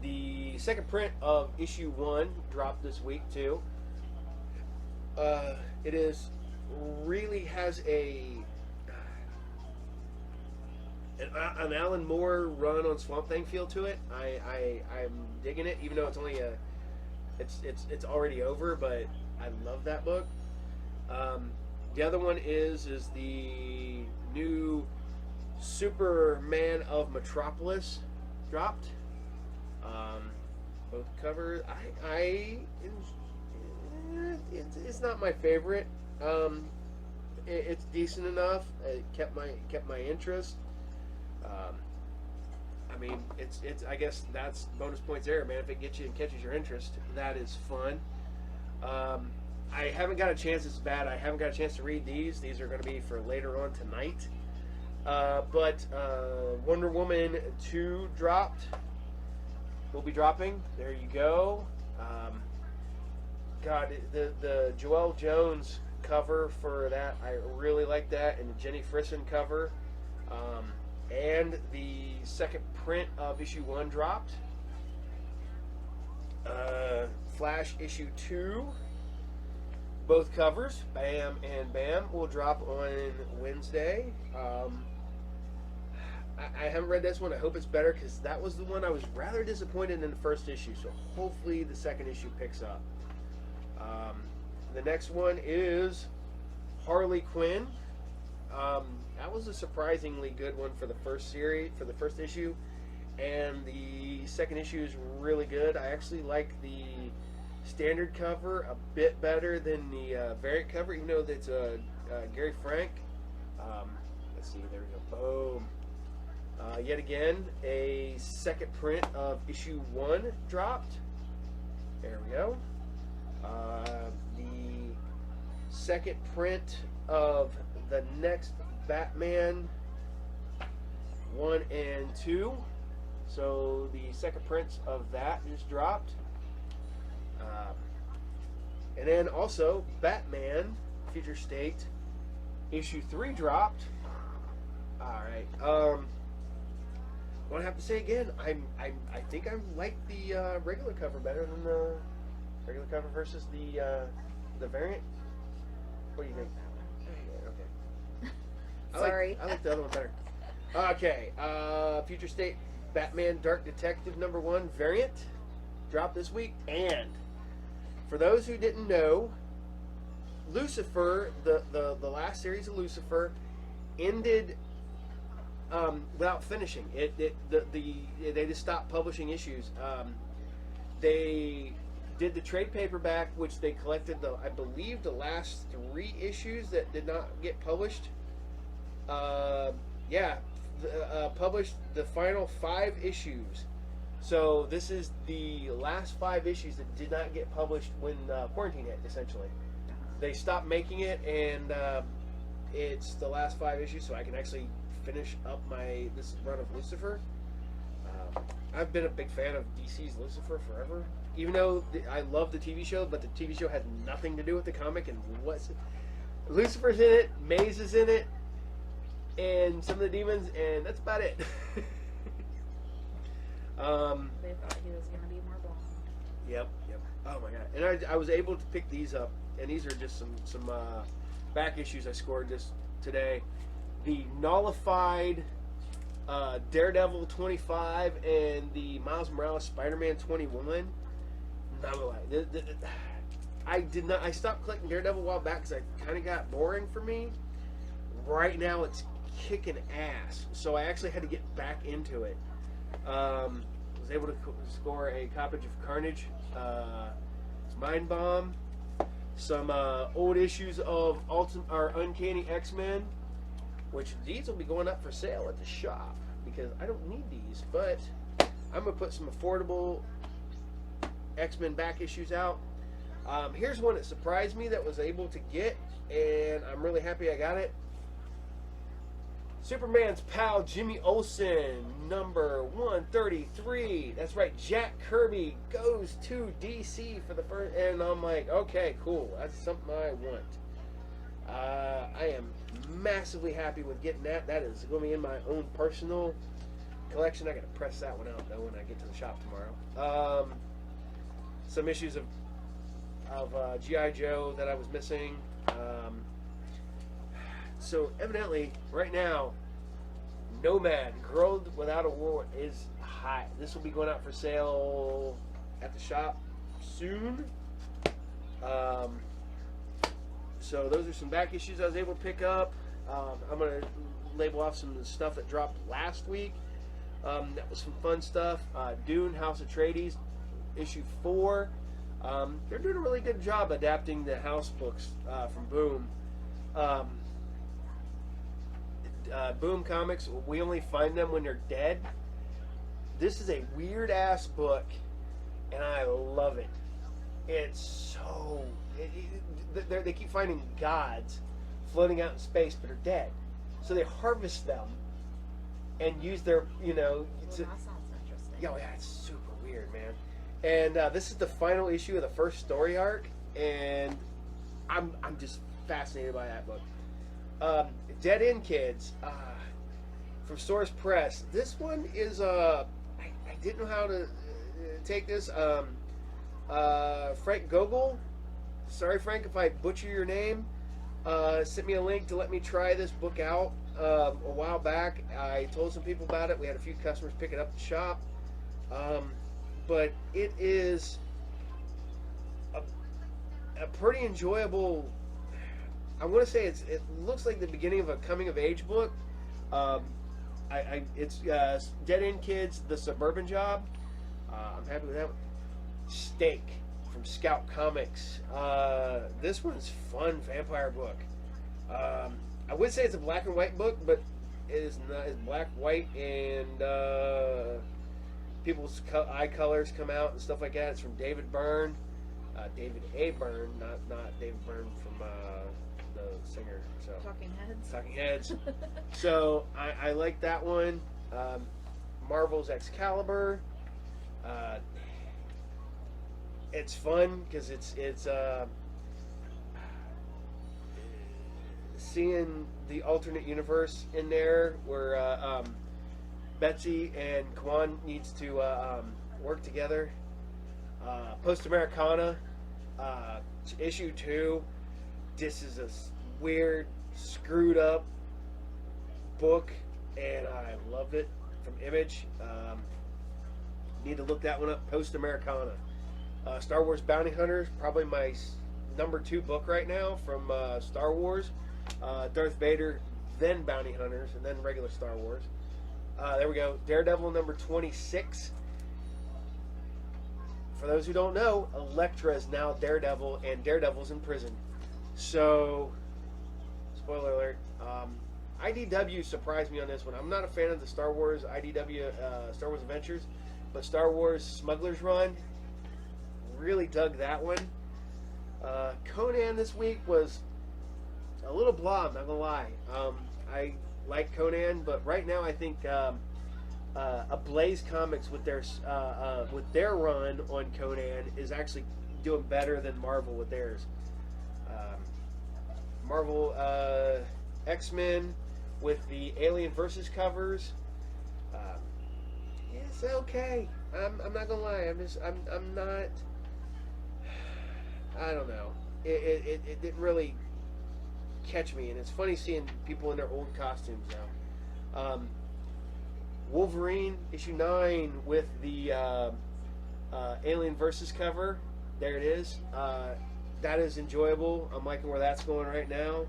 Speaker 1: the second print of issue 1 dropped this week too. It is really has an Alan Moore run on Swamp Thing feel to it. I'm digging it, even though it's only it's already over, but I love that book. The other one is the new Superman of Metropolis dropped. Both covers. It's not my favorite. It's decent enough. It kept my interest. I mean, it's. I guess that's bonus points there, man. If it gets you and catches your interest, that is fun. I haven't got a chance. It's bad. I haven't got a chance to read these. These are going to be for later on tonight. But Wonder Woman 2 dropped. Will be dropping. There you go. God, the Joelle Jones cover for that, I really like that, and the Jenny Frison cover. And the second print of issue 1 dropped. Flash issue 2. Both covers, Bam and Bam, will drop on Wednesday. I haven't read this one. I hope it's better because that was the one I was rather disappointed in the first issue. So hopefully the second issue picks up. The next one is Harley Quinn. That was a surprisingly good one for the first series, for the first issue, and the second issue is really good. I actually like the standard cover a bit better than the variant cover, even though it's Gary Frank. Let's see, there we go. Boom. Yet again, a second print of issue 1 dropped. There we go. The second print of the next Batman 1 and 2. So the second prints of that just dropped. And then also Batman Future State issue 3 dropped. Alright. What I have to say again, I think I like the regular cover better than the regular cover versus the variant. What do you think? Okay.
Speaker 2: Sorry.
Speaker 1: I like the other one better. Okay. Future State Batman Dark Detective #1 variant dropped this week. And for those who didn't know, Lucifer, the last series of Lucifer, ended without finishing it. They just stopped publishing issues. They did the trade paperback, which they collected I believe the last 3 issues that did not get published. Published the final 5 issues. So this is the last 5 issues that did not get published when quarantine hit. Essentially, they stopped making it, and it's the last 5 issues, so I can actually finish up this run of Lucifer. I've been a big fan of DC's Lucifer forever, even though I love the TV show, but the TV show has nothing to do with the comic. And Lucifer's in it, Maze is in it, and some of the demons, and that's about it.
Speaker 2: They thought he was going to be more blonde.
Speaker 1: Yep. Oh my god! And I was able to pick these up, and these are just some back issues I scored just today. The nullified Daredevil 25 and the Miles Morales Spider-Man 21. I stopped collecting Daredevil a while back because I kind of got boring for me. Right now it's kicking ass, so I actually had to get back into it. Was able to score a copy of Carnage, Mind Bomb, some old issues of Uncanny X-Men, which these will be going up for sale at the shop because I don't need these, but I'm gonna put some affordable X-Men back issues out. Here's one that surprised me that was able to get, and I'm really happy I got it. Superman's pal Jimmy Olsen, number 133. That's right, Jack Kirby goes to DC for the first, and I'm like, okay, cool. That's something I want. I am massively happy with getting that. That is going to be in my own personal collection. I got to press that one out though when I get to the shop tomorrow. Some issues of G.I. Joe that I was missing. So evidently, right now, Nomad, Girl Without a War is hot. This will be going out for sale at the shop soon. So those are some back issues I was able to pick up. I'm going to label off some of the stuff that dropped last week. That was some fun stuff. Dune, House of Atreides, issue 4. They're doing a really good job adapting the House books from Boom. Boom Comics, we only find them when they're dead. This is a weird ass book, and I love it. It's so they keep finding gods floating out in space, but are dead. So they harvest them and use their
Speaker 2: That sounds interesting.
Speaker 1: Yeah, it's super weird, man. And this is the final issue of the first story arc, and I'm just fascinated by that book. Dead End Kids from Source Press. This one is I didn't know how to take this. Frank Gogol. Sorry, Frank, if I butcher your name. Sent me a link to let me try this book out a while back. I told some people about it. We had a few customers pick it up at the shop. But it is a pretty enjoyable. I want to say it looks like the beginning of a coming of age book. It's Dead End Kids, The Suburban Job. I'm happy with that one. Steak from Scout Comics. This one's fun vampire book. I would say it's a black and white book, but it is not. It's black, white, and people's eye colors come out and stuff like that. It's from David Byrne. David A. Byrne, not David Byrne from the singer. So
Speaker 2: Talking Heads.
Speaker 1: Talking Heads. So I like that one. Marvel's Excalibur. It's fun because it's seeing the alternate universe in there where Betsy and Kwan needs to work together. Post Americana, issue 2. This is a weird, screwed up book, and I loved it from Image. Need to look that one up. Post Americana. Star Wars Bounty Hunters, probably my number 2 book right now from Star Wars. Darth Vader, then Bounty Hunters, and then regular Star Wars. There we go. Daredevil number 26. For those who don't know, Elektra is now Daredevil, and Daredevil's in prison. So, spoiler alert. IDW surprised me on this one. I'm not a fan of the Star Wars IDW, Star Wars Adventures, but Star Wars Smuggler's Run, really dug that one. Conan this week was a little blah, I'm not gonna lie. I like Conan, but right now I think Ablaze Comics with their run on Conan is actually doing better than Marvel with theirs. Marvel X-Men with the Alien Versus covers. It's okay. I'm not gonna lie. I'm not. I don't know. It didn't really catch me, and it's funny seeing people in their old costumes now. Wolverine issue 9 with the Alien Versus cover. There it is. That is enjoyable. I'm liking where that's going right now.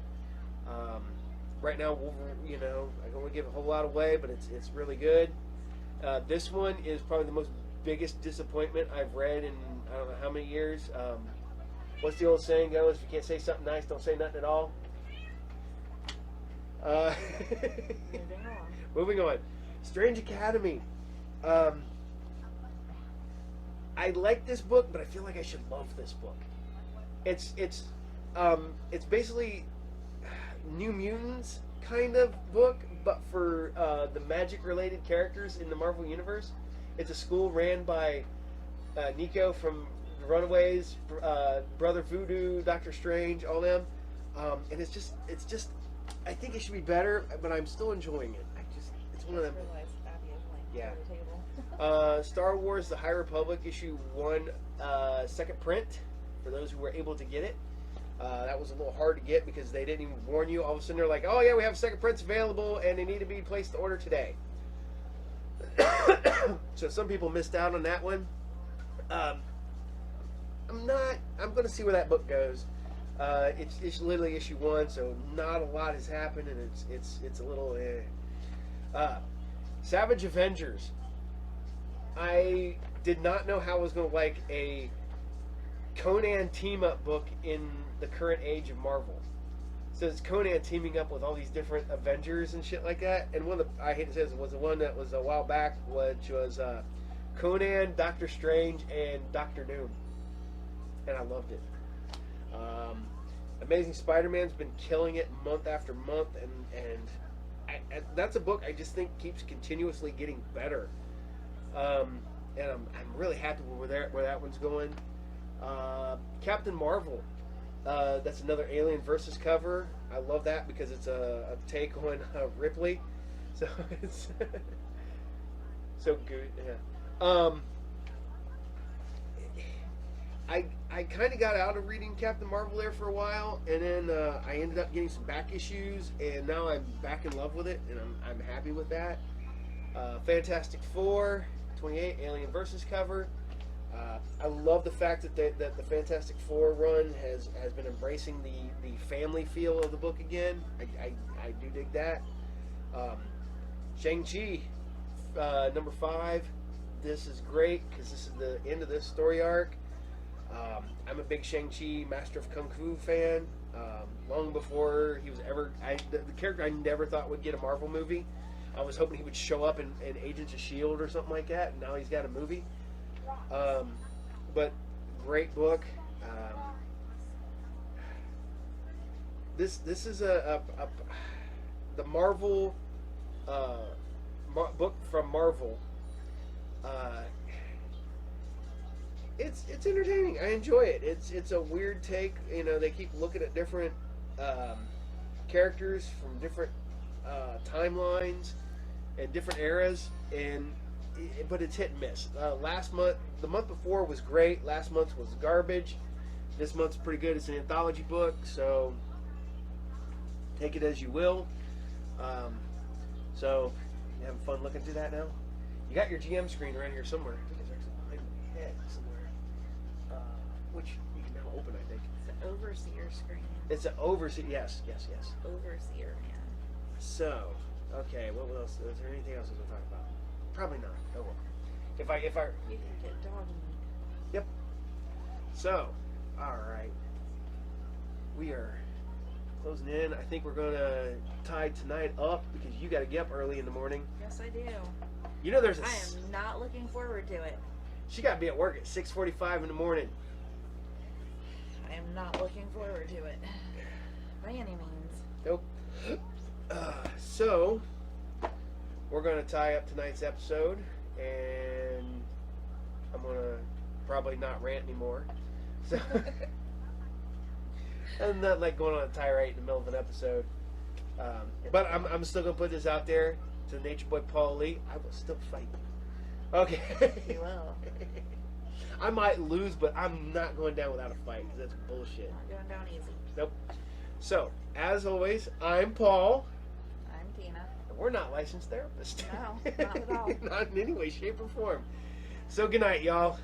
Speaker 1: Right now, Wolverine, I don't want to give a whole lot away, but it's really good. This one is probably the most biggest disappointment I've read in I don't know how many years. What's the old saying goes? If you can't say something nice, don't say nothing at all. Moving on. Strange Academy. I like this book, but I feel like I should love this book. It's basically New Mutants kind of book, but for the magic-related characters in the Marvel Universe. It's a school ran by Nico from the Runaways, Brother Voodoo, Doctor Strange, all them, and it's just. I think it should be better, but I'm still enjoying it. It's one of them. Yeah. Star Wars: The High Republic issue 1, second print. For those who were able to get it, that was a little hard to get because they didn't even warn you. All of a sudden, they're like, "Oh yeah, we have second prints available, and they need to be placed to order today." So some people missed out on that one. I'm going to see where that book goes. It's literally issue 1, so not a lot has happened, and it's a little. Savage Avengers. I did not know how I was going to like a Conan team-up book in the current age of Marvel. So it's Conan teaming up with all these different Avengers and shit like that. And one of the, I hate to say this, was the one that was a while back, which was Conan, Doctor Strange, and Doctor Doom. And I loved it. Amazing Spider-Man's been killing it month after month, and that's a book I just think keeps continuously getting better. And I'm really happy with where that one's going. Captain Marvel, that's another Alien Versus cover. I love that because it's a take on Ripley, so it's so good. Yeah. I kind of got out of reading Captain Marvel there for a while, and then I ended up getting some back issues, and now I'm back in love with it, and I'm happy with that. Fantastic Four, 28 Alien Versus cover. I love the fact that the Fantastic Four run has been embracing the family feel of the book again. I do dig that. Shang-Chi, number 5. This is great because this is the end of this story arc. I'm a big Shang-Chi Master of Kung Fu fan. Long before he was ever... the character I never thought would get a Marvel movie. I was hoping he would show up in Agents of S.H.I.E.L.D. or something like that, and now he's got a movie. But great book. This is the Marvel book from Marvel. It's entertaining. I enjoy it. It's a weird take. You know, they keep looking at different characters from different timelines and different eras, but it's hit and miss. The month before was great. Last month was garbage. This month's pretty good. It's an anthology book, so take it as you will. So you having fun looking through that now? You got your GM screen around here somewhere. I think it's actually behind my head somewhere. Which you can now open, I think.
Speaker 2: It's an overseer screen.
Speaker 1: It's an overseer. Yes.
Speaker 2: Overseer, man.
Speaker 1: So, okay. What else? Is there anything else we can talk about? Probably not. Oh well. If I.
Speaker 2: You can get dog meat.
Speaker 1: Yep. So, all right. We are closing in. I think we're gonna tie tonight up because you got to get up early in the morning.
Speaker 2: Yes, I do.
Speaker 1: You know, there's a.
Speaker 2: I am not looking forward to it.
Speaker 1: She got to be at work at 6:45 in the morning.
Speaker 2: I am not looking forward to it. By any means.
Speaker 1: Nope. So, we're going to tie up tonight's episode, and I'm going to probably not rant anymore. So, I'm not like going on a tirade in the middle of an episode. But I'm still going to put this out there to the Nature Boy Paul Lee. I will still fight you. Okay.
Speaker 2: You will.
Speaker 1: I might lose, but I'm not going down without a fight, because that's bullshit.
Speaker 2: Not going down easy.
Speaker 1: Nope. So, as always, I'm Paul.
Speaker 2: I'm Tina.
Speaker 1: And we're not licensed therapists.
Speaker 2: No, not at all.
Speaker 1: Not in any way, shape, or form. So, good night, y'all.